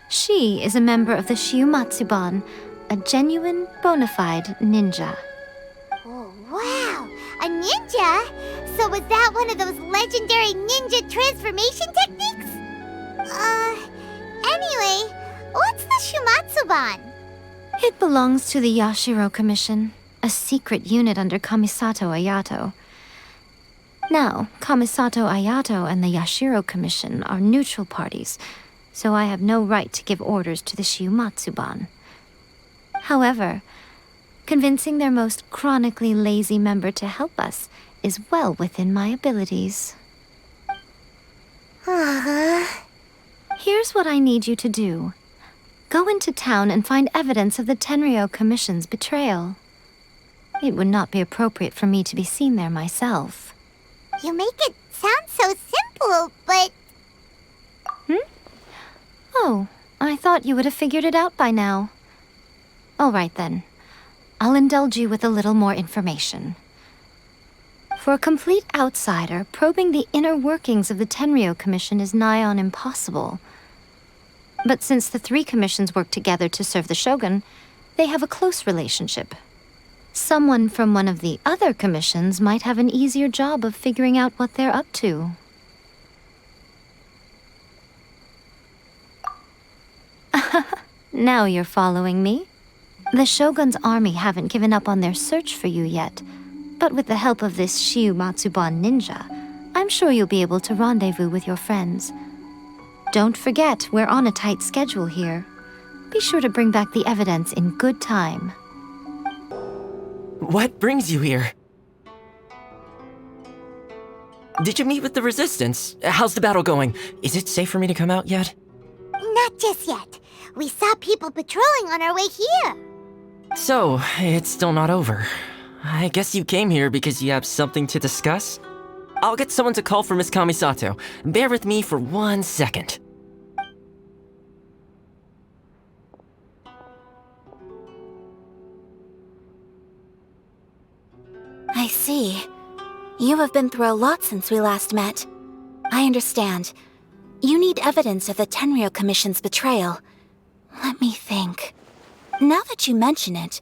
She is a member of the Shiumatsuban, a genuine, bona fide ninja. Oh, wow! A ninja? So was that one of those legendary ninja transformation techniques? Anyway, what's the Shiumatsuban? It belongs to the Yashiro Commission, a secret unit under Kamisato Ayato. Now, Kamisato Ayato and the Yashiro Commission are neutral parties, so I have no right to give orders to the Shiumatsuban. However, convincing their most chronically lazy member to help us is well within my abilities. Here's what I need you to do. Go into town and find evidence of the Tenryou Commission's betrayal. It would not be appropriate for me to be seen there myself. You make it sound so simple, but... Oh, I thought you would have figured it out by now. All right then. I'll indulge you with a little more information. For a complete outsider, probing the inner workings of the Tenryou Commission is nigh on impossible. But since the three commissions work together to serve the Shogun, they have a close relationship. Someone from one of the other commissions might have an easier job of figuring out what they're up to. Now you're following me. The Shogun's army haven't given up on their search for you yet, but with the help of this Shiumatsuban ninja, I'm sure you'll be able to rendezvous with your friends. Don't forget, we're on a tight schedule here. Be sure to bring back the evidence in good time. What brings you here? Did you meet with the Resistance? How's the battle going? Is it safe for me to come out yet? Not just yet. We saw people patrolling on our way here. So, it's still not over. I guess you came here because you have something to discuss? I'll get someone to call for Miss Kamisato. Bear with me for 1 second. I see. You have been through a lot since we last met. I understand. You need evidence of the Tenryou Commission's betrayal. Let me think. Now that you mention it,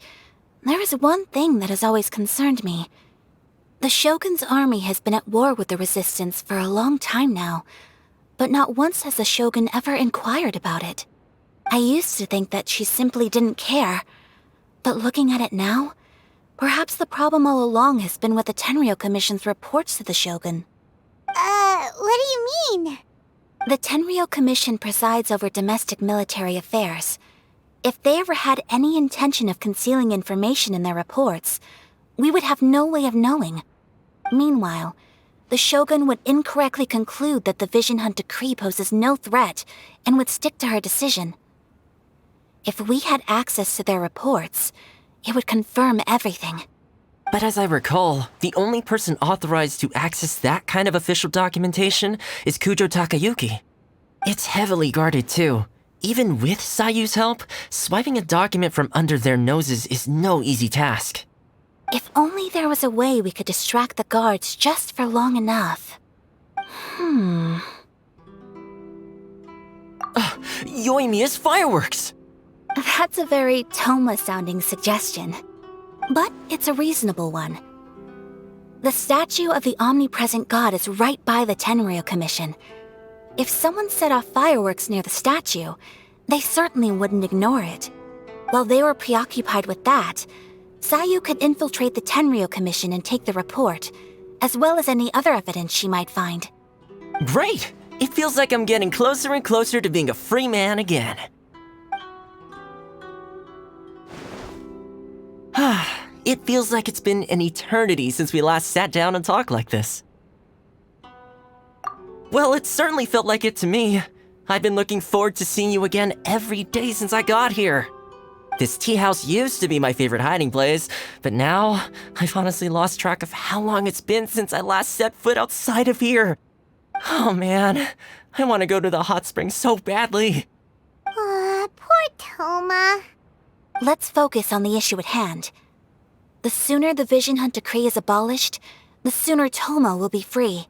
there is one thing that has always concerned me. The Shogun's army has been at war with the Resistance for a long time now, but not once has the Shogun ever inquired about it. I used to think that she simply didn't care, but looking at it now, perhaps the problem all along has been with the Tenryou Commission's reports to the Shogun. What do you mean? The Tenryou Commission presides over domestic military affairs. If they ever had any intention of concealing information in their reports, we would have no way of knowing. Meanwhile, the Shogun would incorrectly conclude that the Vision Hunt decree poses no threat and would stick to her decision. If we had access to their reports, it would confirm everything. But as I recall, the only person authorized to access that kind of official documentation is Kujo Takayuki. It's heavily guarded too. Even with Sayu's help, swiping a document from under their noses is no easy task. If only there was a way we could distract the guards just for long enough. Yoimiya's fireworks! That's a very Toma-sounding suggestion. But it's a reasonable one. The statue of the omnipresent god is right by the Tenryou Commission. If someone set off fireworks near the statue, they certainly wouldn't ignore it. While they were preoccupied with that, Sayu could infiltrate the Tenryou Commission and take the report, as well as any other evidence she might find. Great! It feels like I'm getting closer and closer to being a free man again. It feels like it's been an eternity since we last sat down and talked like this. Well, it certainly felt like it to me. I've been looking forward to seeing you again every day since I got here. This tea house used to be my favorite hiding place, but now I've honestly lost track of how long it's been since I last set foot outside of here. Oh man, I want to go to the hot springs so badly. Poor Toma. Let's focus on the issue at hand. The sooner the Vision Hunt Decree is abolished, the sooner Toma will be free.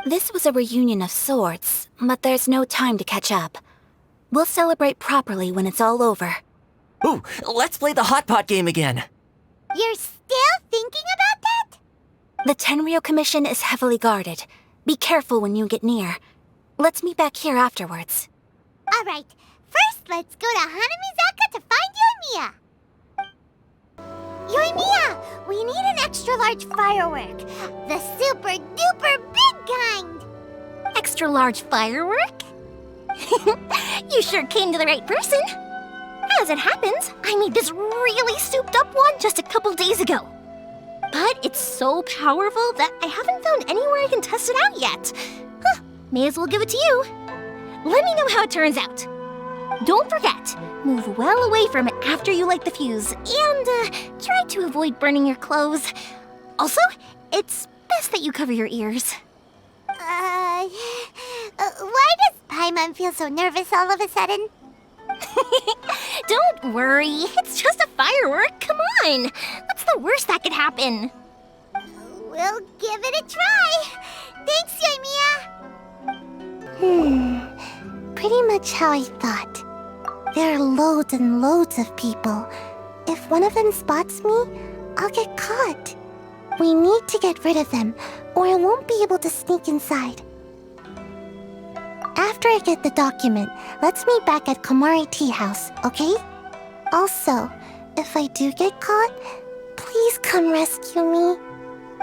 This was a reunion of sorts, but there's no time to catch up. We'll celebrate properly when it's all over. Ooh, let's play the hot pot game again. You're still thinking about that? The Tenryo Commission is heavily guarded. Be careful when you get near. Let's meet back here afterwards. Alright, first let's go to Hanamizaka to find Yoimiya. Yoimiya, we need an extra-large firework. The super-duper big kind. Extra-large firework? You sure came to the right person. As it happens, I made this really souped-up one just a couple days ago. But it's so powerful that I haven't found anywhere I can test it out yet. May as well give it to you. Let me know how it turns out. Don't forget, move well away from it after you light the fuse, and try to avoid burning your clothes. Also, it's best that you cover your ears. Why does Paimon feel so nervous all of a sudden? Don't worry, it's just a firework, come on! What's the worst that could happen? We'll give it a try. Thanks, Yoimiya. Pretty much how I thought. There are loads and loads of people. If one of them spots me, I'll get caught. We need to get rid of them, or I won't be able to sneak inside. After I get the document, let's meet back at Komari Tea House, okay? Also, if I do get caught, please come rescue me.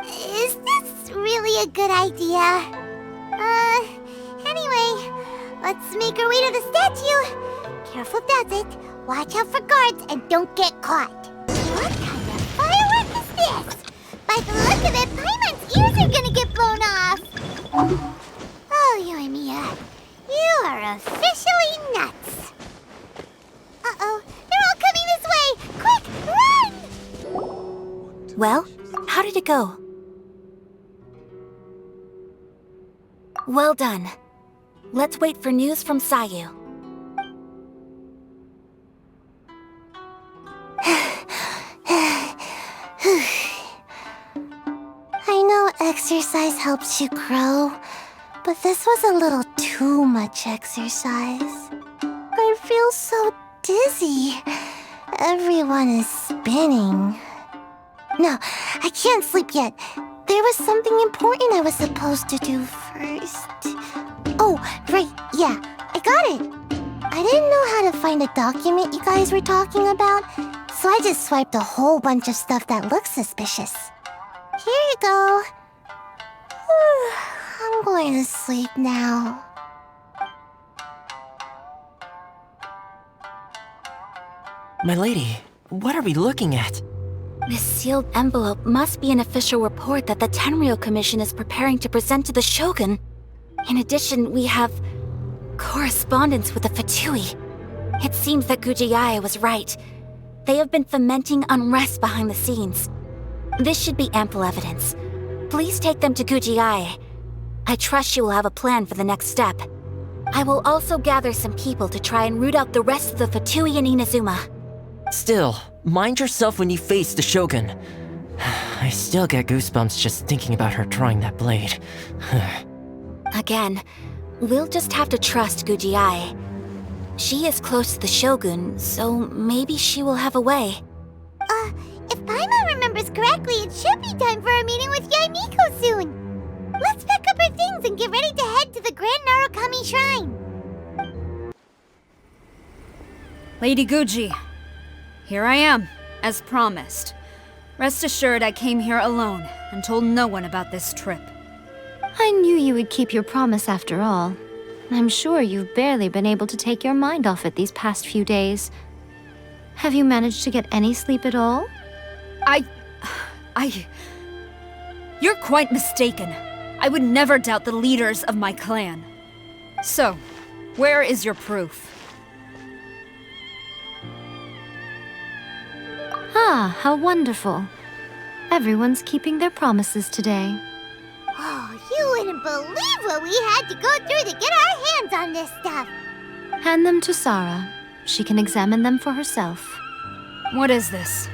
Is this really a good idea? Anyway, let's make our way to the statue. Careful does it. Watch out for guards and don't get caught. What kind of firework is this? By the look of it, Paimon's ears are gonna get blown off. Oh, Yoimiya, you are officially nuts. Uh-oh, they're all coming this way. Quick, run! Well, how did it go? Well done. Let's wait for news from Sayu. I know exercise helps you grow, but this was a little too much exercise. I feel so dizzy. Everyone is spinning. No, I can't sleep yet. There was something important I was supposed to do first. Oh, right, yeah, I got it. I didn't know how to find a document you guys were talking about, so I just swiped a whole bunch of stuff that looks suspicious. Here you go. I'm going to sleep now. My lady, what are we looking at? This sealed envelope must be an official report that the Tenryo Commission is preparing to present to the Shogun. In addition, we have correspondence with the Fatui. It seems that Gujiae was right. They have been fomenting unrest behind the scenes. This should be ample evidence. Please take them to Gujiae. I trust you will have a plan for the next step. I will also gather some people to try and root out the rest of the Fatui in Inazuma. Still, mind yourself when you face the Shogun. I still get goosebumps just thinking about her drawing that blade. Again, we'll just have to trust Gujiae. She is close to the Shogun, so maybe she will have a way. If Paimon remembers correctly, it should be time for a meeting with Yaimiko soon. Let's pack up our things and get ready to head to the Grand Narukami Shrine. Lady Guji, here I am, as promised. Rest assured I came here alone and told no one about this trip. I knew you would keep your promise after all. I'm sure you've barely been able to take your mind off it these past few days. Have you managed to get any sleep at all? You're quite mistaken. I would never doubt the leaders of my clan. So, where is your proof? Ah, how wonderful. Everyone's keeping their promises today. Oh, You wouldn't believe what we had to go through to get our hands on this stuff. Hand them to Sarah. She can examine them for herself. What is this?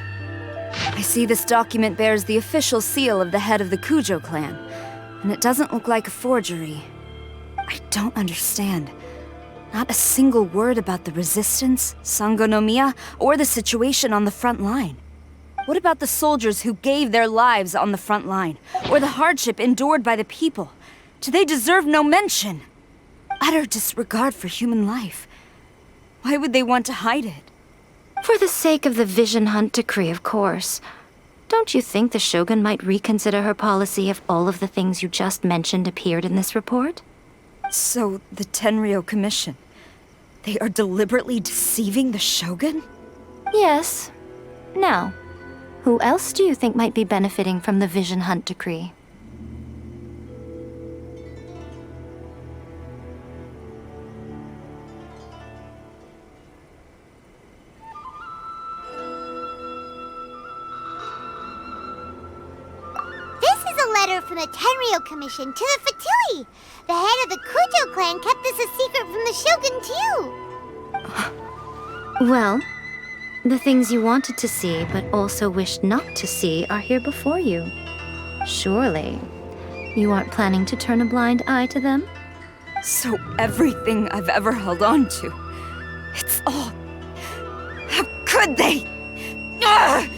I see this document bears the official seal of the head of the Kujo clan, and it doesn't look like a forgery. I don't understand. Not a single word about the resistance, Sangonomiya, or the situation on the front line. What about the soldiers who gave their lives on the front line, or the hardship endured by the people? Do they deserve no mention? Utter disregard for human life. Why would they want to hide it? For the sake of the Vision Hunt decree, of course. Don't you think the Shogun might reconsider her policy if all of the things you just mentioned appeared in this report? So, the Tenryou Commission, they are deliberately deceiving the Shogun? Yes. Now, who else do you think might be benefiting from the Vision Hunt decree? From the Tenryou Commission to the Fatui. The head of the Kujo clan kept this a secret from the Shogun too. Well, the things you wanted to see but also wished not to see are here before you. Surely, you aren't planning to turn a blind eye to them? So everything I've ever held on to, it's all... How could they? Ugh!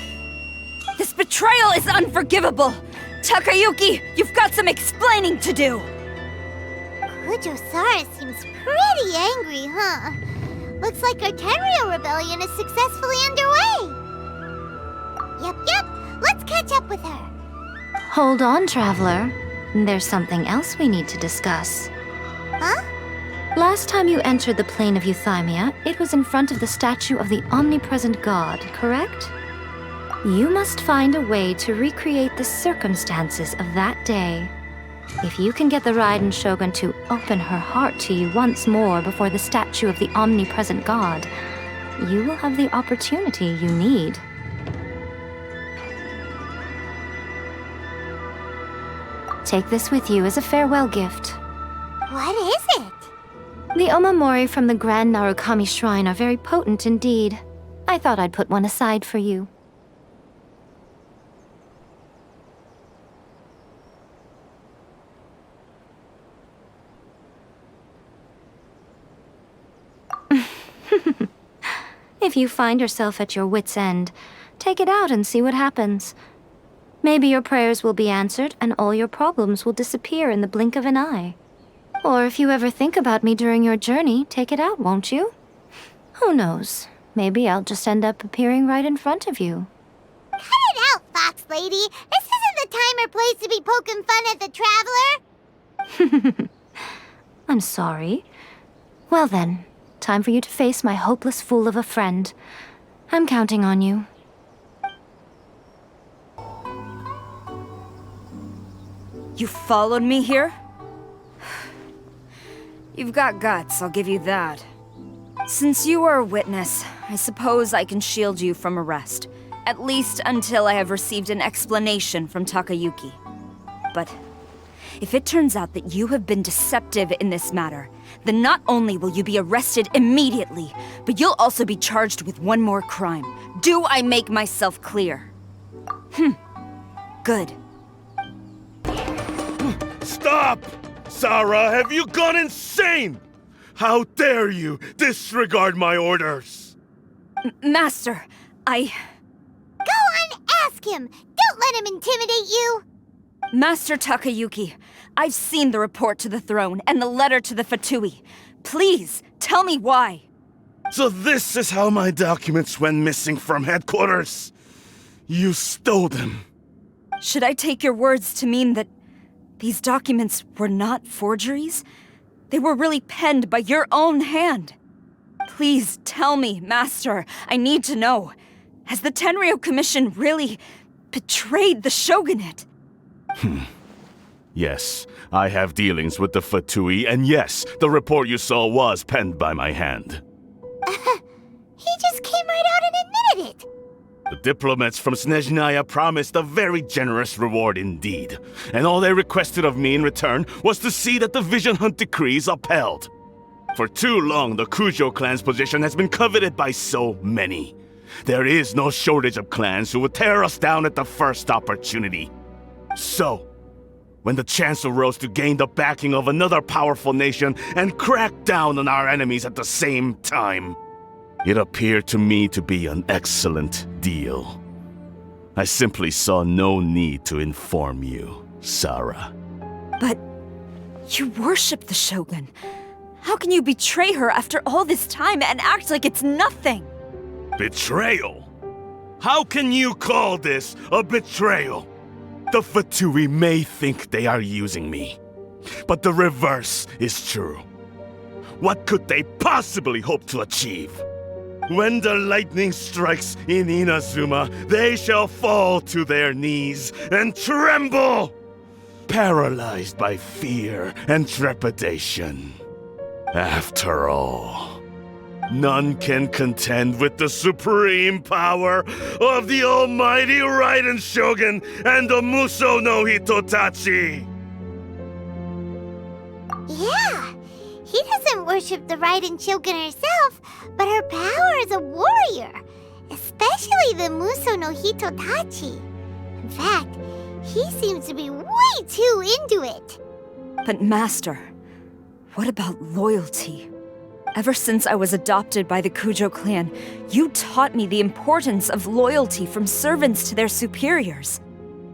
This betrayal is unforgivable! Takayuki, you've got some explaining to do! Kujo-Sara seems pretty angry, huh? Looks like our Tenryou rebellion is successfully underway. Yep, let's catch up with her. Hold on, Traveler. There's something else we need to discuss. Huh? Last time you entered the Plane of Euthymia, it was in front of the statue of the omnipresent god, correct? You must find a way to recreate the circumstances of that day. If you can get the Raiden Shogun to open her heart to you once more before the statue of the omnipresent god, you will have the opportunity you need. Take this with you as a farewell gift. What is it? The omamori from the Grand Narukami Shrine are very potent indeed. I thought I'd put one aside for you. If you find yourself at your wit's end, take it out and see what happens. Maybe your prayers will be answered and all your problems will disappear in the blink of an eye. Or if you ever think about me during your journey, take it out, won't you? Who knows? Maybe I'll just end up appearing right in front of you. Cut it out, Fox Lady! This isn't the time or place to be poking fun at the Traveler! I'm sorry. Well then, time for you to face my hopeless fool of a friend. I'm counting on you. You followed me here? You've got guts, I'll give you that. Since you are a witness, I suppose I can shield you from arrest. At least until I have received an explanation from Takayuki. But if it turns out that you have been deceptive in this matter, then not only will you be arrested immediately, but you'll also be charged with one more crime. Do I make myself clear? Good. Stop! Sarah, have you gone insane? How dare you disregard my orders? Master, Go on, ask him! Don't let him intimidate you! Master Takayuki, I've seen the report to the throne and the letter to the Fatui. Please, tell me why. So this is how my documents went missing from headquarters? You stole them. Should I take your words to mean that these documents were not forgeries? They were really penned by your own hand. Please tell me, Master. I need to know. Has the Tenryou Commission really betrayed the Shogunate? Yes, I have dealings with the Fatui, and yes, the report you saw was penned by my hand. He just came right out and admitted it. The diplomats from Snezhnaya promised a very generous reward indeed, and all they requested of me in return was to see that the Vision Hunt decree is upheld. For too long, the Kujo clan's position has been coveted by so many. There is no shortage of clans who would tear us down at the first opportunity. So, when the chance arose to gain the backing of another powerful nation and crack down on our enemies at the same time, it appeared to me to be an excellent deal. I simply saw no need to inform you, Sarah. But you worship the Shogun. How can you betray her after all this time and act like it's nothing? Betrayal? How can you call this a betrayal? The Fatui may think they are using me, but the reverse is true. What could they possibly hope to achieve? When the lightning strikes in Inazuma, they shall fall to their knees and tremble, paralyzed by fear and trepidation. After all, none can contend with the supreme power of the almighty Raiden Shogun and the Muso no Hitotachi! Yeah, he doesn't worship the Raiden Shogun herself, but her power as a warrior, especially the Muso no Hitotachi. In fact, he seems to be way too into it. But Master, what about loyalty? Ever since I was adopted by the Kujo clan, you taught me the importance of loyalty from servants to their superiors.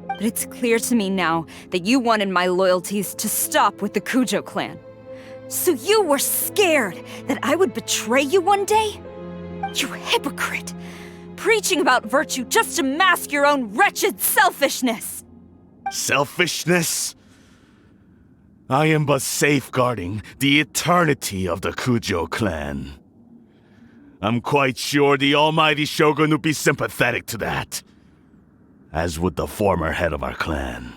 But it's clear to me now that you wanted my loyalties to stop with the Kujo clan. So you were scared that I would betray you one day? You hypocrite! Preaching about virtue just to mask your own wretched selfishness! Selfishness? I am but safeguarding the eternity of the Kujo clan. I'm quite sure the almighty Shogun would be sympathetic to that, as would the former head of our clan.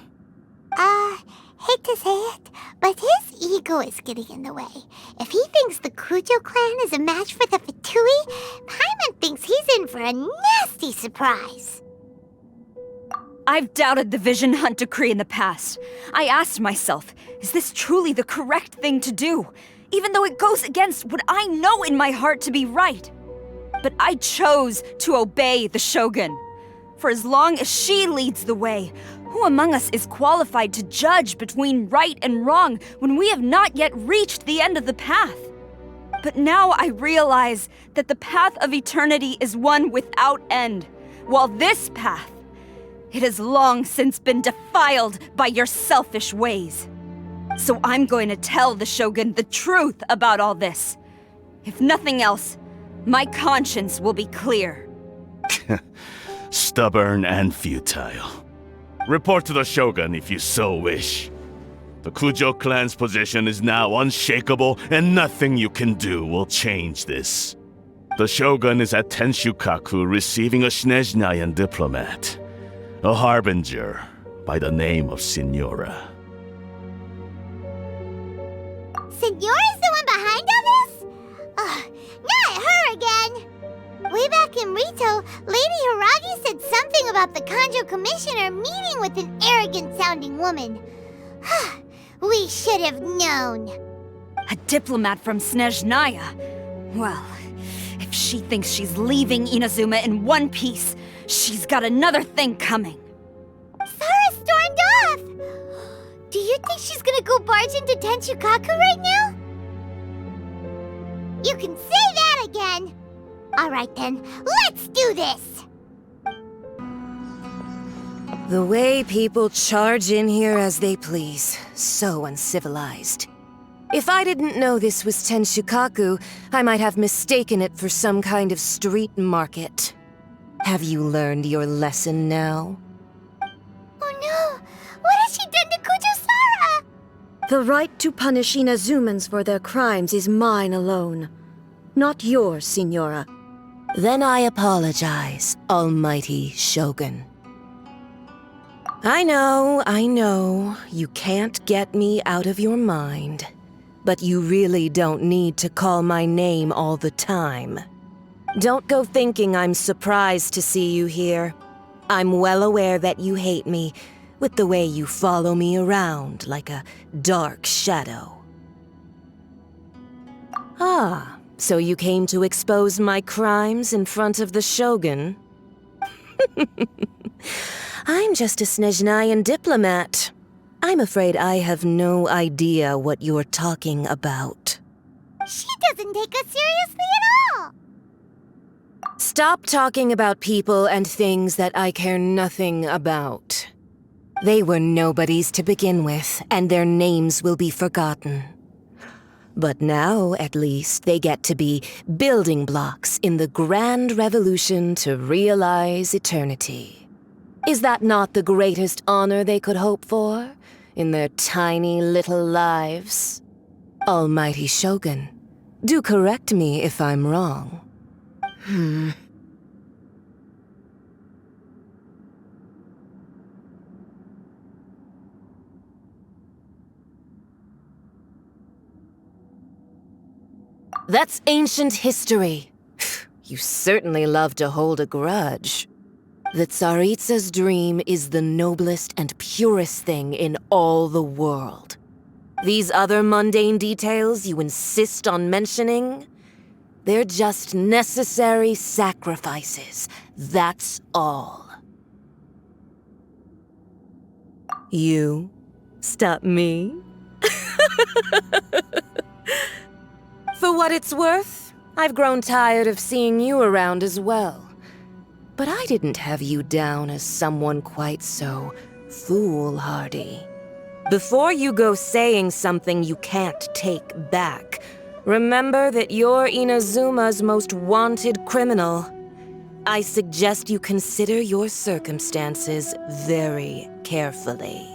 Hate to say it, but his ego is getting in the way. If he thinks the Kujo clan is a match for the Fatui, Paimon thinks he's in for a nasty surprise. I've doubted the Vision Hunt decree in the past. I asked myself, is this truly the correct thing to do? Even though it goes against what I know in my heart to be right. But I chose to obey the Shogun. For as long as she leads the way, who among us is qualified to judge between right and wrong when we have not yet reached the end of the path? But now I realize that the path of eternity is one without end, while this path, it has long since been defiled by your selfish ways. So I'm going to tell the Shogun the truth about all this. If nothing else, my conscience will be clear. Stubborn and futile. Report to the Shogun if you so wish. The Kujo clan's position is now unshakable, and nothing you can do will change this. The Shogun is at Tenshukaku receiving a Snezhnayan diplomat, a harbinger by the name of Signora. Signora's the one behind all this? Ugh, not her again! Way back in Rito, Lady Hiragi said something about the Kanjo Commissioner meeting with an arrogant-sounding woman. We should have known. A diplomat from Snezhnaya? Well, if she thinks she's leaving Inazuma in one piece, she's got another thing coming. Sarah stormed off! Do you think she's gonna go barge into Tenshukaku right now? You can say that again! Alright then, let's do this! The way people charge in here as they please, so uncivilized. If I didn't know this was Tenshukaku, I might have mistaken it for some kind of street market. Have you learned your lesson now? Oh no! What has she done to Kujo-Sara? The right to punish Inazumans for their crimes is mine alone. Not yours, Signora. Then I apologize, almighty Shogun. I know, you can't get me out of your mind. But you really don't need to call my name all the time. Don't go thinking I'm surprised to see you here. I'm well aware that you hate me, with the way you follow me around like a dark shadow. Ah, so you came to expose my crimes in front of the Shogun? I'm just a Snezhnayan diplomat. I'm afraid I have no idea what you're talking about. She doesn't take us seriously at all! Stop talking about people and things that I care nothing about. They were nobodies to begin with, and their names will be forgotten. But now, at least, they get to be building blocks in the grand revolution to realize eternity. Is that not the greatest honor they could hope for in their tiny little lives? Almighty Shogun, do correct me if I'm wrong. That's ancient history. You certainly love to hold a grudge. The Tsaritsa's dream is the noblest and purest thing in all the world. These other mundane details you insist on mentioning, they're just necessary sacrifices. That's all. You stop me? For what it's worth, I've grown tired of seeing you around as well. But I didn't have you down as someone quite so foolhardy. Before you go saying something you can't take back, remember that you're Inazuma's most wanted criminal. I suggest you consider your circumstances very carefully.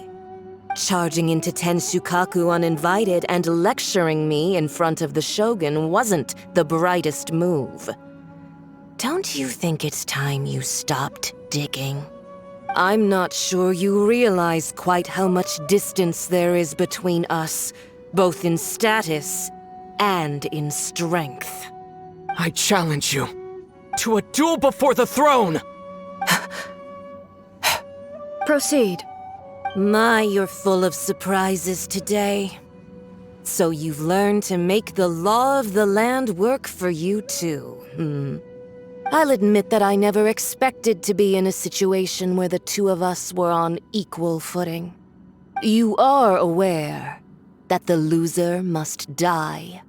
Charging into Tenshukaku uninvited and lecturing me in front of the Shogun wasn't the brightest move. Don't you think it's time you stopped digging? I'm not sure you realize quite how much distance there is between us, both in status and in strength. I challenge you to a duel before the throne! Proceed. My, you're full of surprises today. So you've learned to make the law of the land work for you too, I'll admit that I never expected to be in a situation where the two of us were on equal footing. You are aware that the loser must die.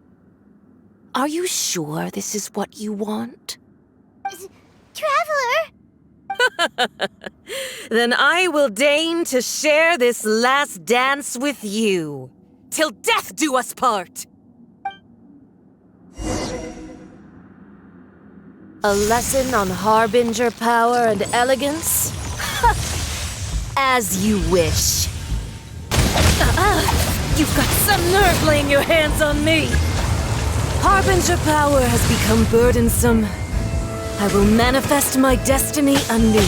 Are you sure this is what you want? Traveler! Then I will deign to share this last dance with you, till death do us part! A lesson on harbinger power and elegance? As you wish. You've got some nerve laying your hands on me! Harbinger power has become burdensome. I will manifest my destiny anew.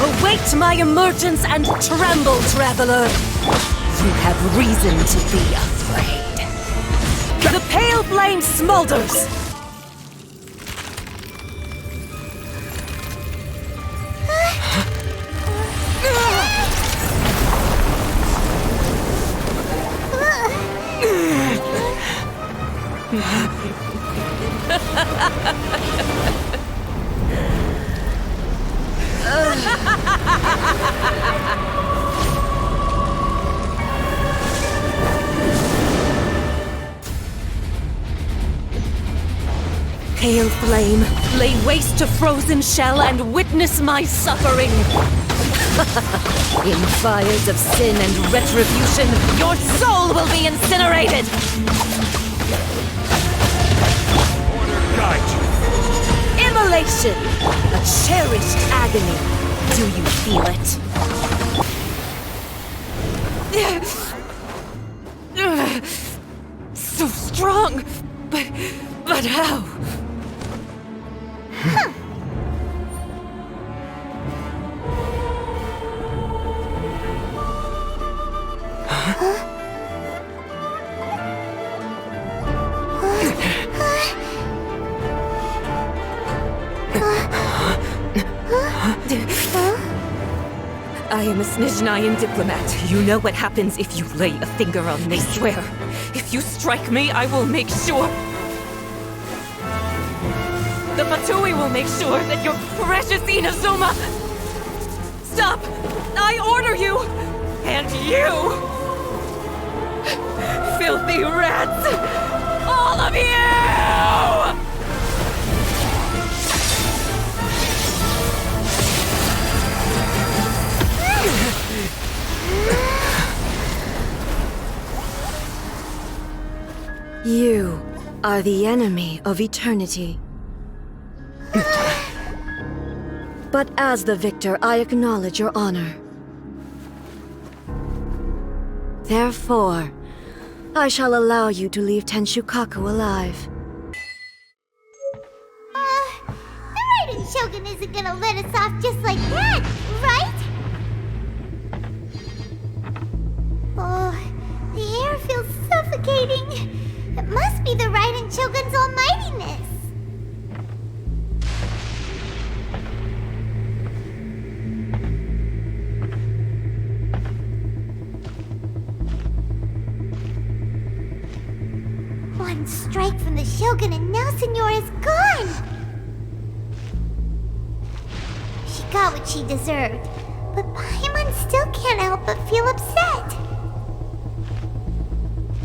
Await my emergence and tremble, traveler! You have reason to be afraid. The pale flame smolders! Pale flame, lay waste to frozen shell and witness my suffering. In fires of sin and retribution, your soul will be incinerated! Order guide you. Immolation! A cherished agony. Do you feel it? So strong, but how? I am a Snezhnayan diplomat. You know what happens if you lay a finger on me, swear. If you strike me, I will make sure... The Fatui will make sure that your precious Inazuma... Stop! I order you! And you! Filthy rats! All of you! You are the enemy of eternity. But as the victor, I acknowledge your honor. Therefore, I shall allow you to leave Tenshukaku alive. The Raiden Shogun isn't gonna let us off just like that, right? Oh, the air feels suffocating. It must be the Raiden Shogun's almightiness. One strike from the Shogun and now Senora is gone! She got what she deserved, but Paimon still can't help but feel upset.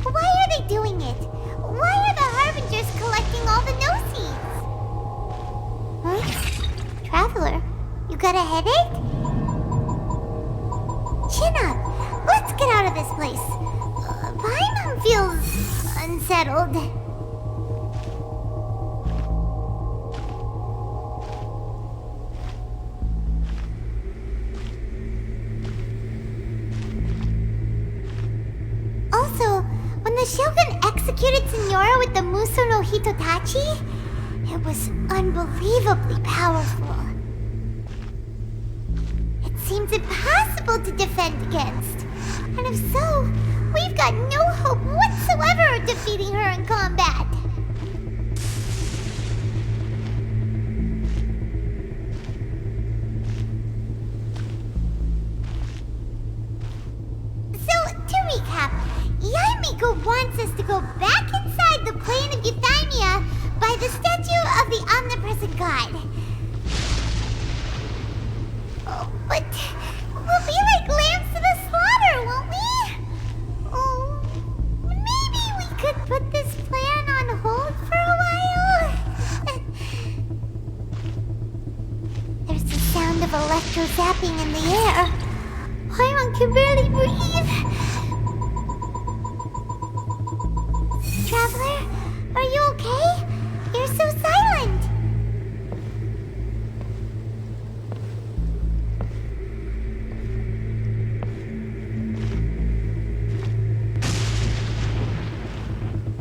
Why are they doing it? Why are the Harbingers collecting all the no-seeds? Huh? Traveler, you got a headache? Chin up. Let's get out of this place. Paimon feels unsettled. Also, when the Shogun executed Senora with the Muso no Hitotachi, it was unbelievably powerful. It seems impossible to defend against. And if so, we've got no hope whatsoever of defeating her in combat. So, to recap, Yaimiko wants us to go back inside the Plane of Euthymia by the statue of the omnipresent god. Oh, but we'll be like lambs to the slaughter, won't we? Oh, maybe we could put this plan on hold for a while? There's the sound of electro-zapping in the air. Paimon can barely breathe. Traveler, are you okay? You're so silent.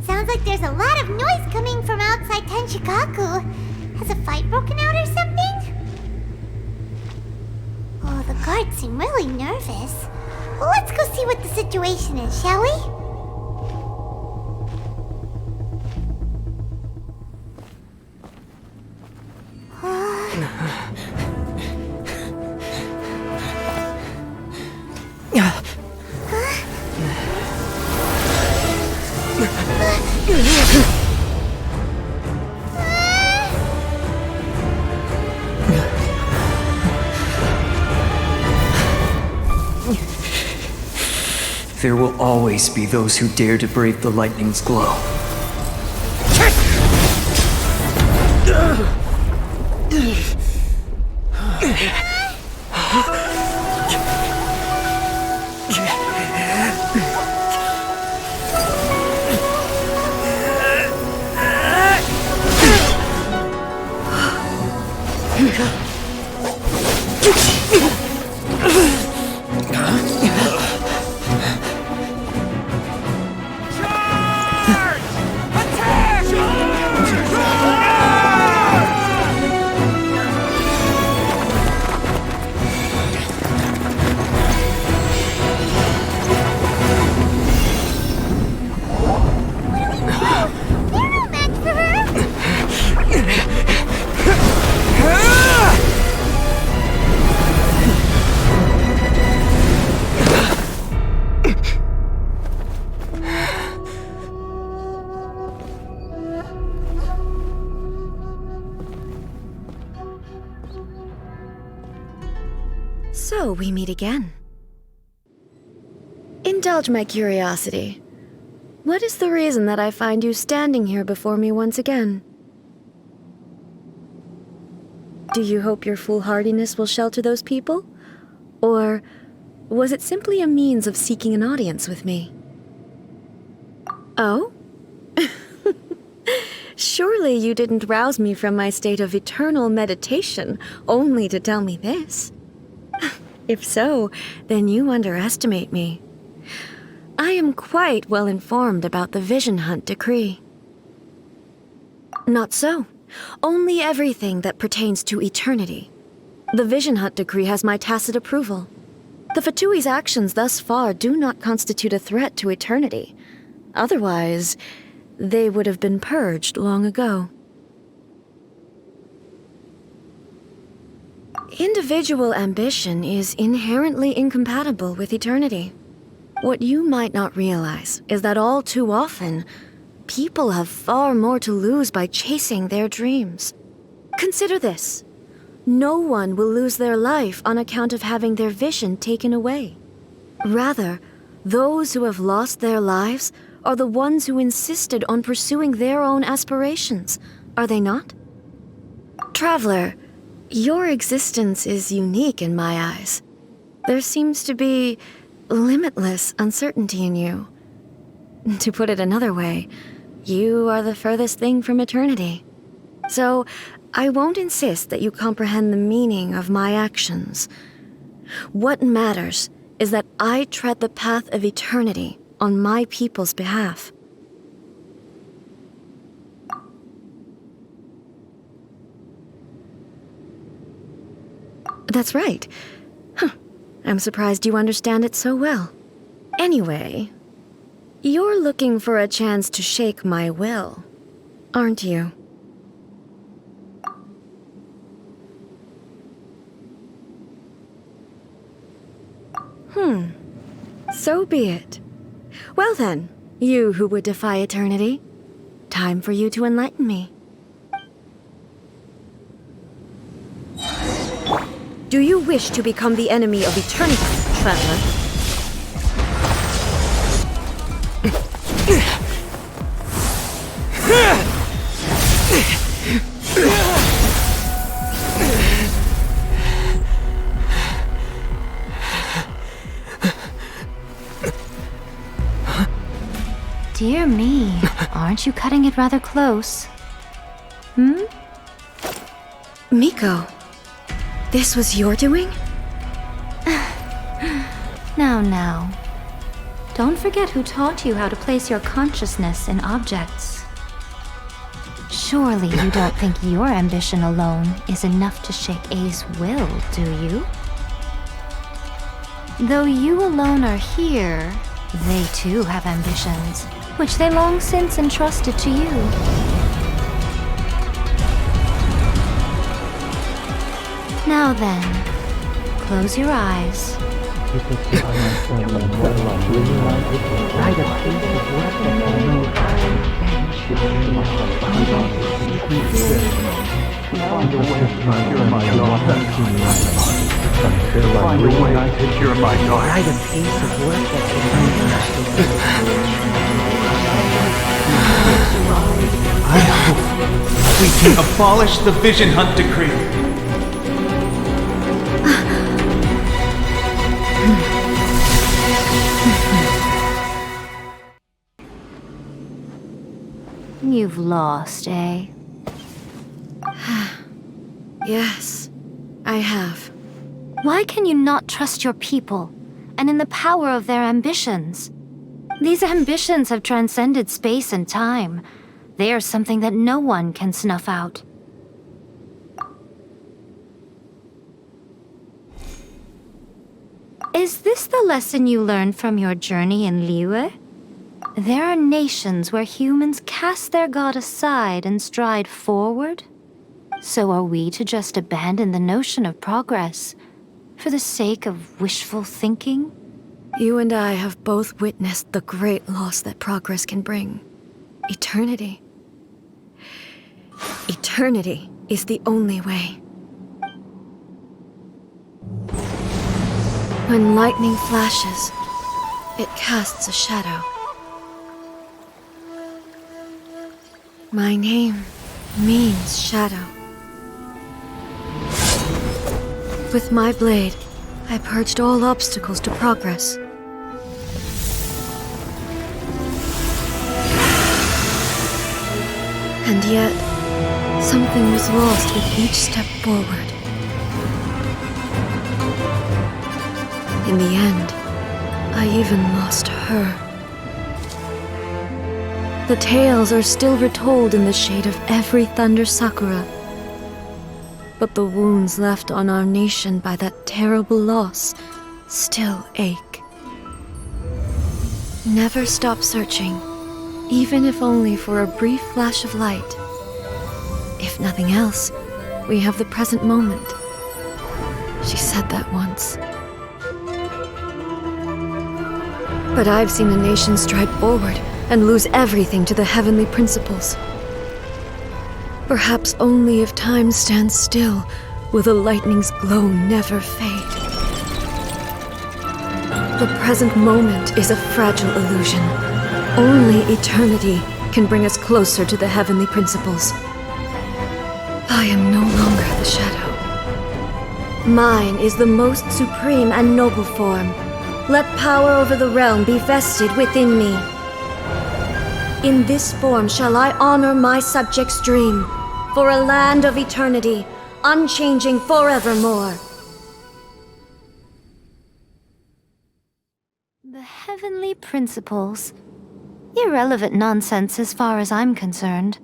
Sounds like there's a lot of noise coming from outside Tenshukaku. Has a fight broken out or something? Oh, the guards seem really nervous. Well, let's go see what the situation is, shall we? There will always be those who dare to brave the lightning's glow. So we meet again. Indulge my curiosity. What is the reason that I find you standing here before me once again? Do you hope your foolhardiness will shelter those people? Or was it simply a means of seeking an audience with me? Oh? Surely you didn't rouse me from my state of eternal meditation only to tell me this. If so, then you underestimate me. I am quite well informed about the Vision Hunt decree. Not so. Only everything that pertains to eternity. The Vision Hunt decree has my tacit approval. The Fatui's actions thus far do not constitute a threat to eternity. Otherwise, they would have been purged long ago. Individual ambition is inherently incompatible with eternity. What you might not realize is that all too often, people have far more to lose by chasing their dreams. Consider this. No one will lose their life on account of having their vision taken away. Rather, those who have lost their lives are the ones who insisted on pursuing their own aspirations, are they not? Traveler, your existence is unique in my eyes. There seems to be limitless uncertainty in you. To put it another way, you are the furthest thing from eternity. So, I won't insist that you comprehend the meaning of my actions. What matters is that I tread the path of eternity on my people's behalf. That's right. I'm surprised you understand it so well. Anyway, you're looking for a chance to shake my will, aren't you? So be it. Well then, you who would defy eternity, time for you to enlighten me. Do you wish to become the enemy of eternity, traveler? Dear me, aren't you cutting it rather close? Miko, this was your doing? Now. Don't forget who taught you how to place your consciousness in objects. Surely you don't think your ambition alone is enough to shake A's will, do you? Though you alone are here, they too have ambitions, which they long since entrusted to you. Now then, close your eyes. I hope we can abolish the Vision Hunt decree. You've lost, eh? Yes, I have. Why can you not trust your people, and in the power of their ambitions? These ambitions have transcended space and time. They are something that no one can snuff out. Is this the lesson you learned from your journey in Liyue? There are nations where humans cast their god aside and stride forward. So are we to just abandon the notion of progress for the sake of wishful thinking? You and I have both witnessed the great loss that progress can bring. Eternity. Eternity is the only way. When lightning flashes, it casts a shadow. My name means shadow. With my blade, I purged all obstacles to progress. And yet, something was lost with each step forward. In the end, I even lost her. The tales are still retold in the shade of every thunder sakura. But the wounds left on our nation by that terrible loss still ache. Never stop searching, even if only for a brief flash of light. If nothing else, we have the present moment. She said that once. But I've seen a nation stride forward and lose everything to the heavenly principles. Perhaps only if time stands still will the lightning's glow never fade. The present moment is a fragile illusion. Only eternity can bring us closer to the heavenly principles. I am no longer the shadow. Mine is the most supreme and noble form. Let power over the realm be vested within me. In this form shall I honor my subjects' dream, for a land of eternity, unchanging forevermore. The heavenly principles. Irrelevant nonsense as far as I'm concerned.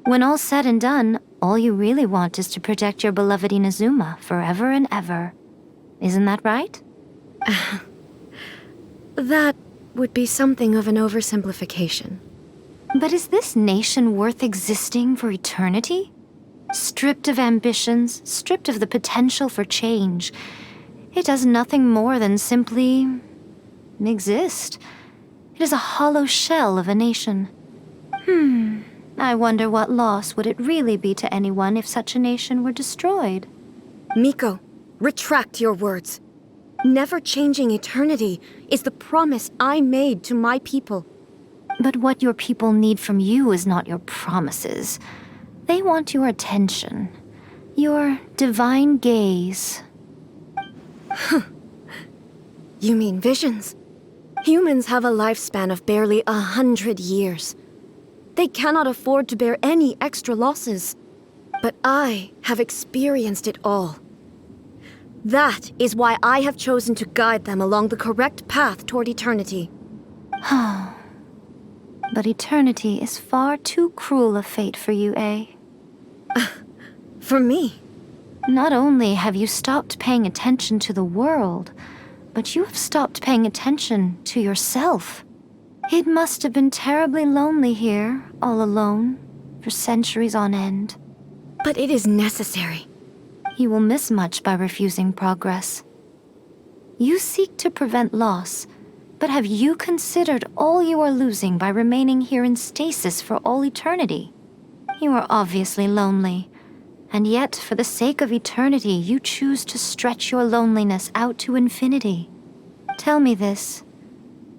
When all's said and done, all you really want is to protect your beloved Inazuma forever and ever. Isn't that right? That would be something of an oversimplification. But is this nation worth existing for eternity? Stripped of ambitions, stripped of the potential for change, it does nothing more than simply exist. It is a hollow shell of a nation. I wonder what loss would it really be to anyone if such a nation were destroyed? Miko, retract your words. Never changing eternity is the promise I made to my people. But what your people need from you is not your promises. They want your attention. Your divine gaze. You mean visions? Humans have a lifespan of barely 100 years. They cannot afford to bear any extra losses. But I have experienced it all. That is why I have chosen to guide them along the correct path toward eternity. But eternity is far too cruel a fate for you, eh? For me? Not only have you stopped paying attention to the world, but you have stopped paying attention to yourself. It must have been terribly lonely here, all alone, for centuries on end. But it is necessary. You will miss much by refusing progress. You seek to prevent loss, but have you considered all you are losing by remaining here in stasis for all eternity? You are obviously lonely, and yet for the sake of eternity you choose to stretch your loneliness out to infinity. Tell me this.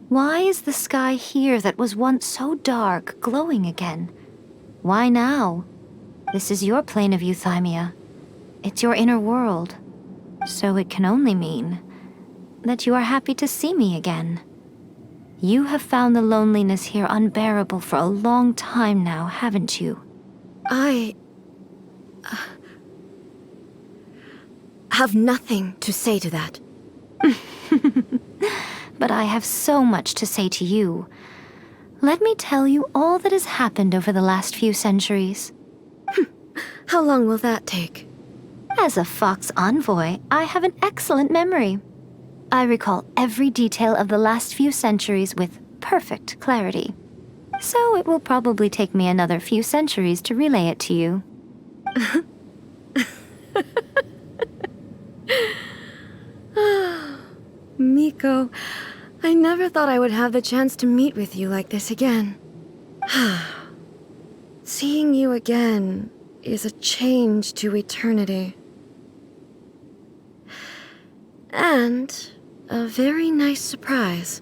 Why is the sky here that was once so dark glowing again? Why now? This is your plane of Euthymia. It's your inner world. So it can only mean that you are happy to see me again. You have found the loneliness here unbearable for a long time now, haven't you? I have nothing to say to that. But I have so much to say to you. Let me tell you all that has happened over the last few centuries. How long will that take? As a Fox envoy, I have an excellent memory. I recall every detail of the last few centuries with perfect clarity. So it will probably take me another few centuries to relay it to you. Miko, I never thought I would have the chance to meet with you like this again. Seeing you again is a change to eternity. And a very nice surprise.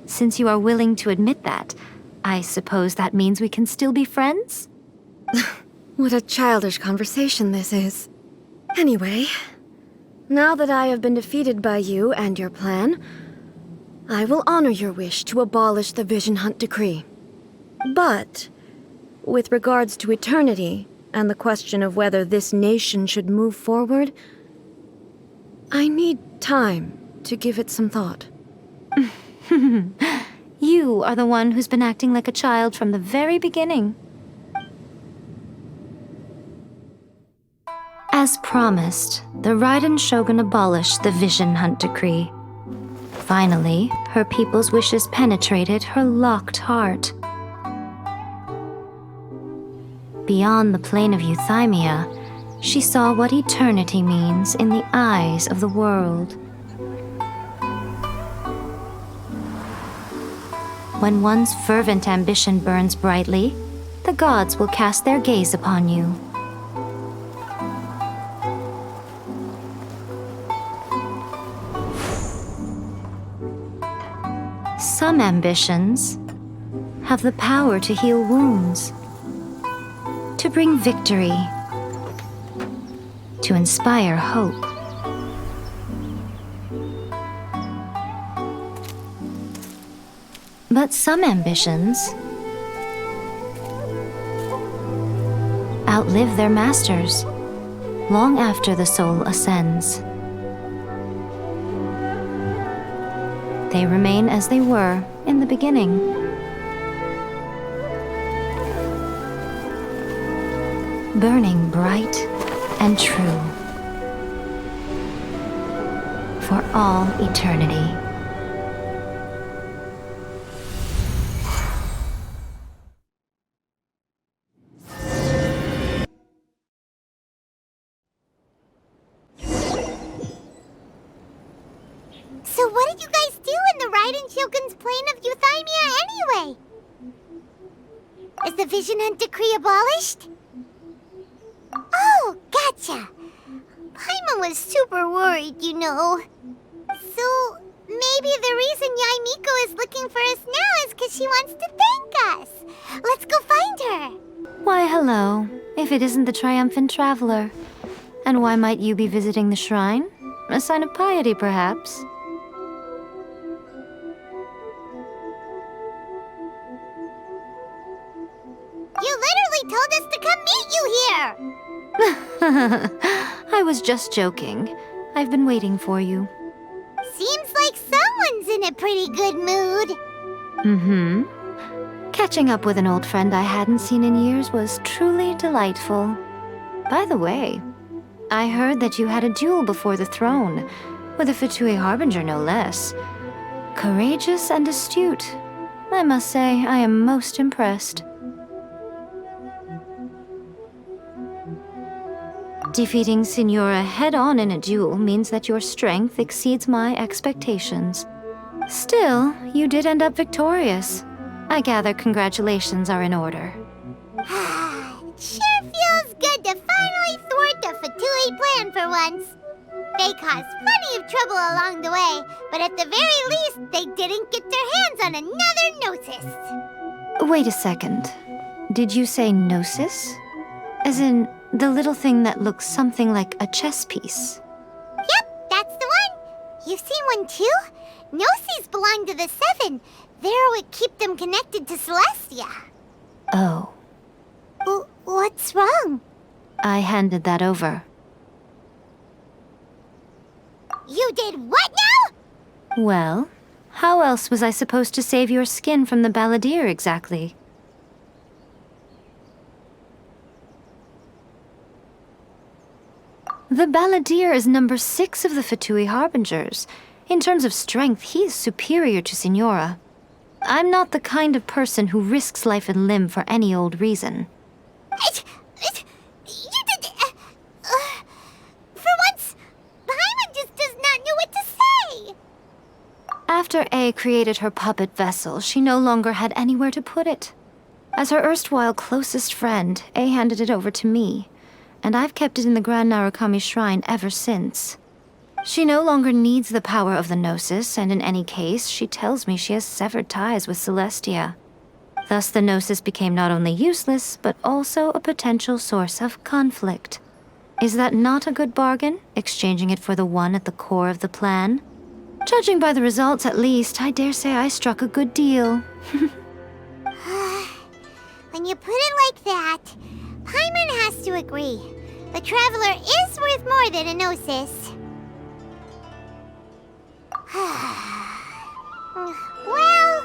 Since you are willing to admit that, I suppose that means we can still be friends? What a childish conversation this is. Anyway, now that I have been defeated by you and your plan, I will honor your wish to abolish the Vision Hunt Decree. But, with regards to eternity and the question of whether this nation should move forward, I need time to give it some thought. You are the one who's been acting like a child from the very beginning. As promised, the Raiden Shogun abolished the Vision Hunt Decree. Finally, her people's wishes penetrated her locked heart. Beyond the Plane of Euthymia, she saw what eternity means in the eyes of the world. When one's fervent ambition burns brightly, the gods will cast their gaze upon you. Some ambitions have the power to heal wounds, to bring victory, to inspire hope. But some ambitions outlive their masters long after the soul ascends. They remain as they were in the beginning. Burning bright and true for all eternity. So what did you guys do in the Raiden Shogun's Plane of Euthymia anyway? Is the Vision Hunt Decree abolished? Oh, gotcha. Paimon was super worried, you know. So, maybe the reason Yaimiko is looking for us now is because she wants to thank us. Let's go find her. Why, hello, if it isn't the triumphant traveler. And why might you be visiting the shrine? A sign of piety, perhaps? You literally told us to come meet you here! I was just joking. I've been waiting for you. Seems like someone's in a pretty good mood. Mm-hmm. Catching up with an old friend I hadn't seen in years was truly delightful. By the way, I heard that you had a duel before the throne, with a Fatui Harbinger no less. Courageous and astute. I must say, I am most impressed. Defeating Signora head-on in a duel means that your strength exceeds my expectations. Still, you did end up victorious. I gather congratulations are in order. It sure feels good to finally thwart the Fatui plan for once. They caused plenty of trouble along the way, but at the very least, they didn't get their hands on another Gnosis. Wait a second. Did you say Gnosis? As in, the little thing that looks something like a chess piece? Yep, that's the one. You've seen one too? Gnosis belong to the Seven. They're what keep them connected to Celestia. Oh. What's wrong? I handed that over. You did what now? Well, how else was I supposed to save your skin from the balladeer exactly? The balladeer is number 6 of the Fatui Harbingers. In terms of strength, he is superior to Signora. I'm not the kind of person who risks life and limb for any old reason. For once, Paimon just does not know what to say. After A created her puppet vessel, she no longer had anywhere to put it. As her erstwhile closest friend, A handed it over to me, and I've kept it in the Grand Narukami Shrine ever since. She no longer needs the power of the Gnosis, and in any case, she tells me she has severed ties with Celestia. Thus, the Gnosis became not only useless, but also a potential source of conflict. Is that not a good bargain, exchanging it for the one at the core of the plan? Judging by the results, at least, I dare say I struck a good deal. When you put it like that, Paimon has to agree. The Traveler is worth more than a Gnosis. Well,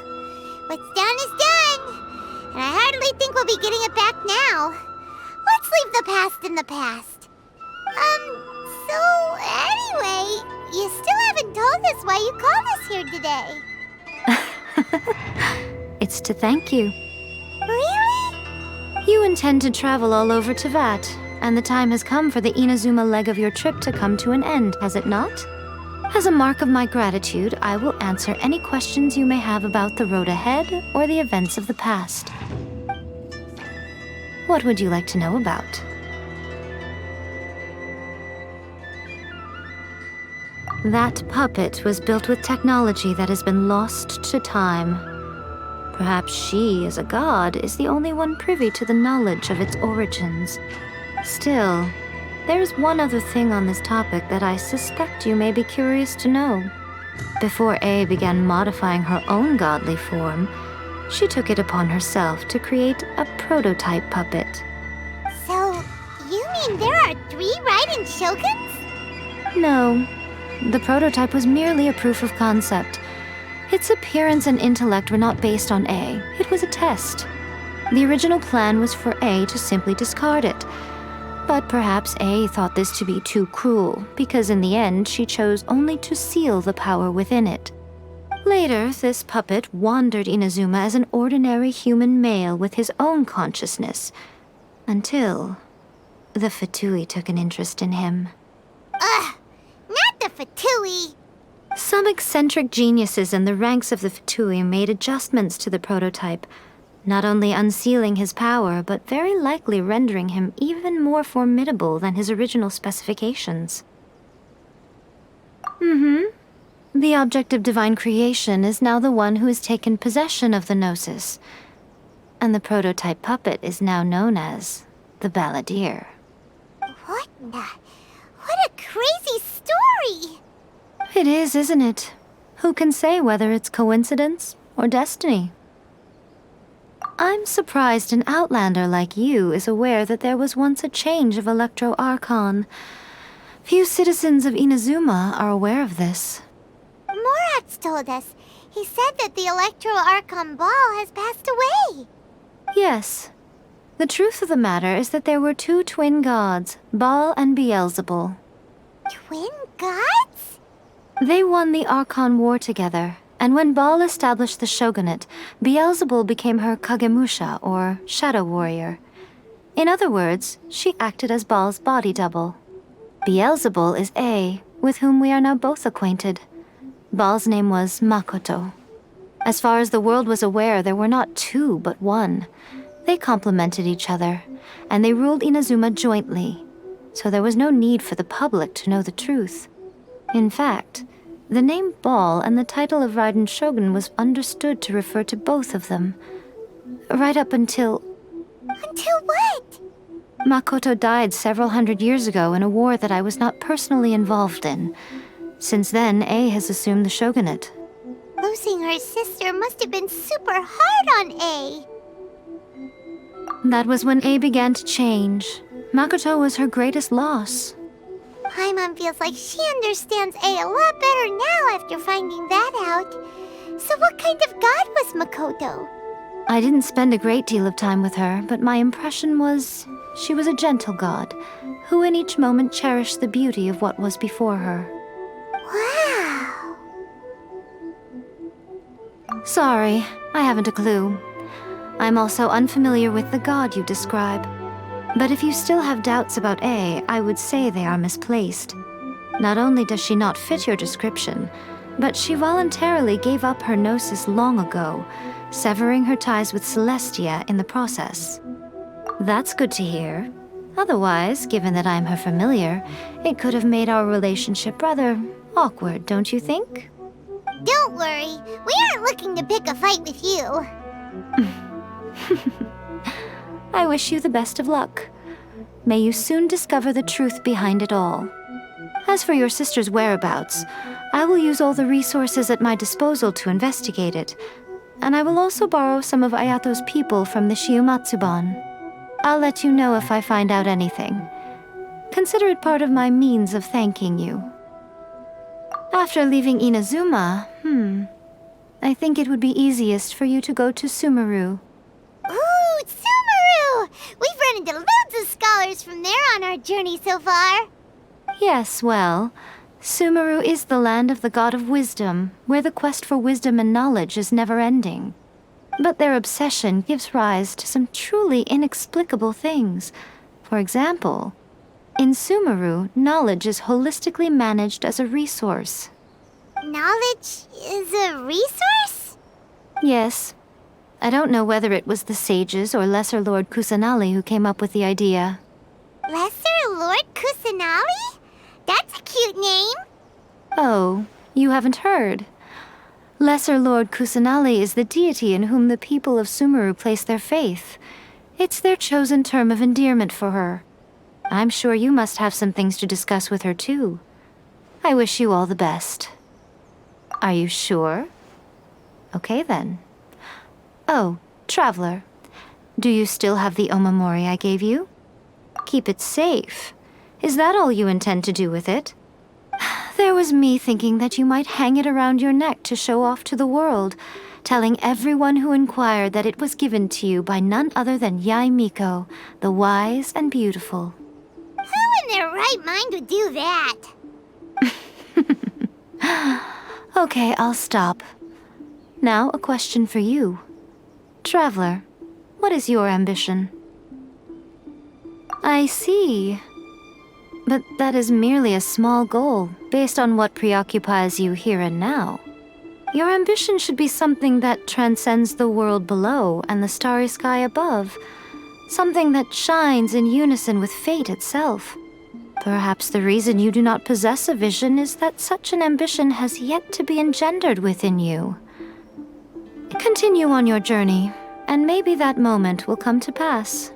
what's done is done. And I hardly think we'll be getting it back now. Let's leave the past in the past. So anyway, you still haven't told us why you called us here today. It's to thank you. Really? You intend to travel all over Teyvat, and the time has come for the Inazuma leg of your trip to come to an end, has it not? As a mark of my gratitude, I will answer any questions you may have about the road ahead or the events of the past. What would you like to know about? That puppet was built with technology that has been lost to time. Perhaps she, as a god, is the only one privy to the knowledge of its origins. Still, there's one other thing on this topic that I suspect you may be curious to know. Before A began modifying her own godly form, she took it upon herself to create a prototype puppet. So, you mean there are 3 Raiden Shoguns? No. The prototype was merely a proof of concept. Its appearance and intellect were not based on A. It was a test. The original plan was for A to simply discard it. But perhaps A thought this to be too cruel, because in the end she chose only to seal the power within it. Later, this puppet wandered Inazuma as an ordinary human male with his own consciousness, until the Fatui took an interest in him. Ugh! Not the Fatui! Some eccentric geniuses in the ranks of the Fatui made adjustments to the prototype, not only unsealing his power, but very likely rendering him even more formidable than his original specifications. The object of divine creation is now the one who has taken possession of the Gnosis, and the prototype puppet is now known as the Balladeer. What a crazy story! It is, isn't it? Who can say whether it's coincidence or destiny? I'm surprised an outlander like you is aware that there was once a change of Electro Archon. Few citizens of Inazuma are aware of this. Morat's told us. He said that the Electro Archon Ball has passed away. Yes. The truth of the matter is that there were 2 twin gods, Baal and Beelzebul. Twin gods? They won the Archon War together, and when Baal established the shogunate, Beelzebul became her Kagemusha, or shadow warrior. In other words, she acted as Baal's body double. Beelzebul is A, with whom we are now both acquainted. Baal's name was Makoto. As far as the world was aware, there were not 2, but 1. They complemented each other, and they ruled Inazuma jointly, so there was no need for the public to know the truth. In fact, the name Baal and the title of Raiden Shogun was understood to refer to both of them. Right up until... Until what? Makoto died several hundred years ago in a war that I was not personally involved in. Since then, A has assumed the shogunate. Losing her sister must have been super hard on A. That was when A began to change. Makoto was her greatest loss. Paimon feels like she understands A a lot better now after finding that out. So what kind of god was Makoto? I didn't spend a great deal of time with her, but my impression was she was a gentle god, who in each moment cherished the beauty of what was before her. Wow! Sorry, I haven't a clue. I'm also unfamiliar with the god you describe. But if you still have doubts about A, I would say they are misplaced. Not only does she not fit your description, but she voluntarily gave up her gnosis long ago, severing her ties with Celestia in the process. That's good to hear. Otherwise, given that I'm her familiar, it could have made our relationship rather awkward, don't you think? Don't worry, we aren't looking to pick a fight with you. I wish you the best of luck. May you soon discover the truth behind it all. As for your sister's whereabouts, I will use all the resources at my disposal to investigate it, and I will also borrow some of Ayato's people from the Shiumatsuban. I'll let you know if I find out anything. Consider it part of my means of thanking you. After leaving Inazuma, I think it would be easiest for you to go to Sumeru. Ooh, Sumeru! We've run into loads of scholars from there on our journey so far. Yes, well, Sumeru is the land of the god of wisdom, where the quest for wisdom and knowledge is never-ending. But their obsession gives rise to some truly inexplicable things. For example, in Sumeru, knowledge is holistically managed as a resource. Knowledge is a resource? Yes. I don't know whether it was the sages or Lesser Lord Kusanali who came up with the idea. Lesser Lord Kusanali? That's a cute name. Oh, you haven't heard. Lesser Lord Kusanali is the deity in whom the people of Sumeru place their faith. It's their chosen term of endearment for her. I'm sure you must have some things to discuss with her too. I wish you all the best. Are you sure? Okay then. Oh, Traveler, do you still have the omamori I gave you? Keep it safe. Is that all you intend to do with it? There was me thinking that you might hang it around your neck to show off to the world, telling everyone who inquired that it was given to you by none other than Yae Miko, the wise and beautiful. Who in their right mind would do that? Okay, I'll stop. Now, a question for you. Traveler, what is your ambition? I see. But that is merely a small goal, based on what preoccupies you here and now. Your ambition should be something that transcends the world below and the starry sky above. Something that shines in unison with fate itself. Perhaps the reason you do not possess a vision is that such an ambition has yet to be engendered within you. Continue on your journey, and maybe that moment will come to pass.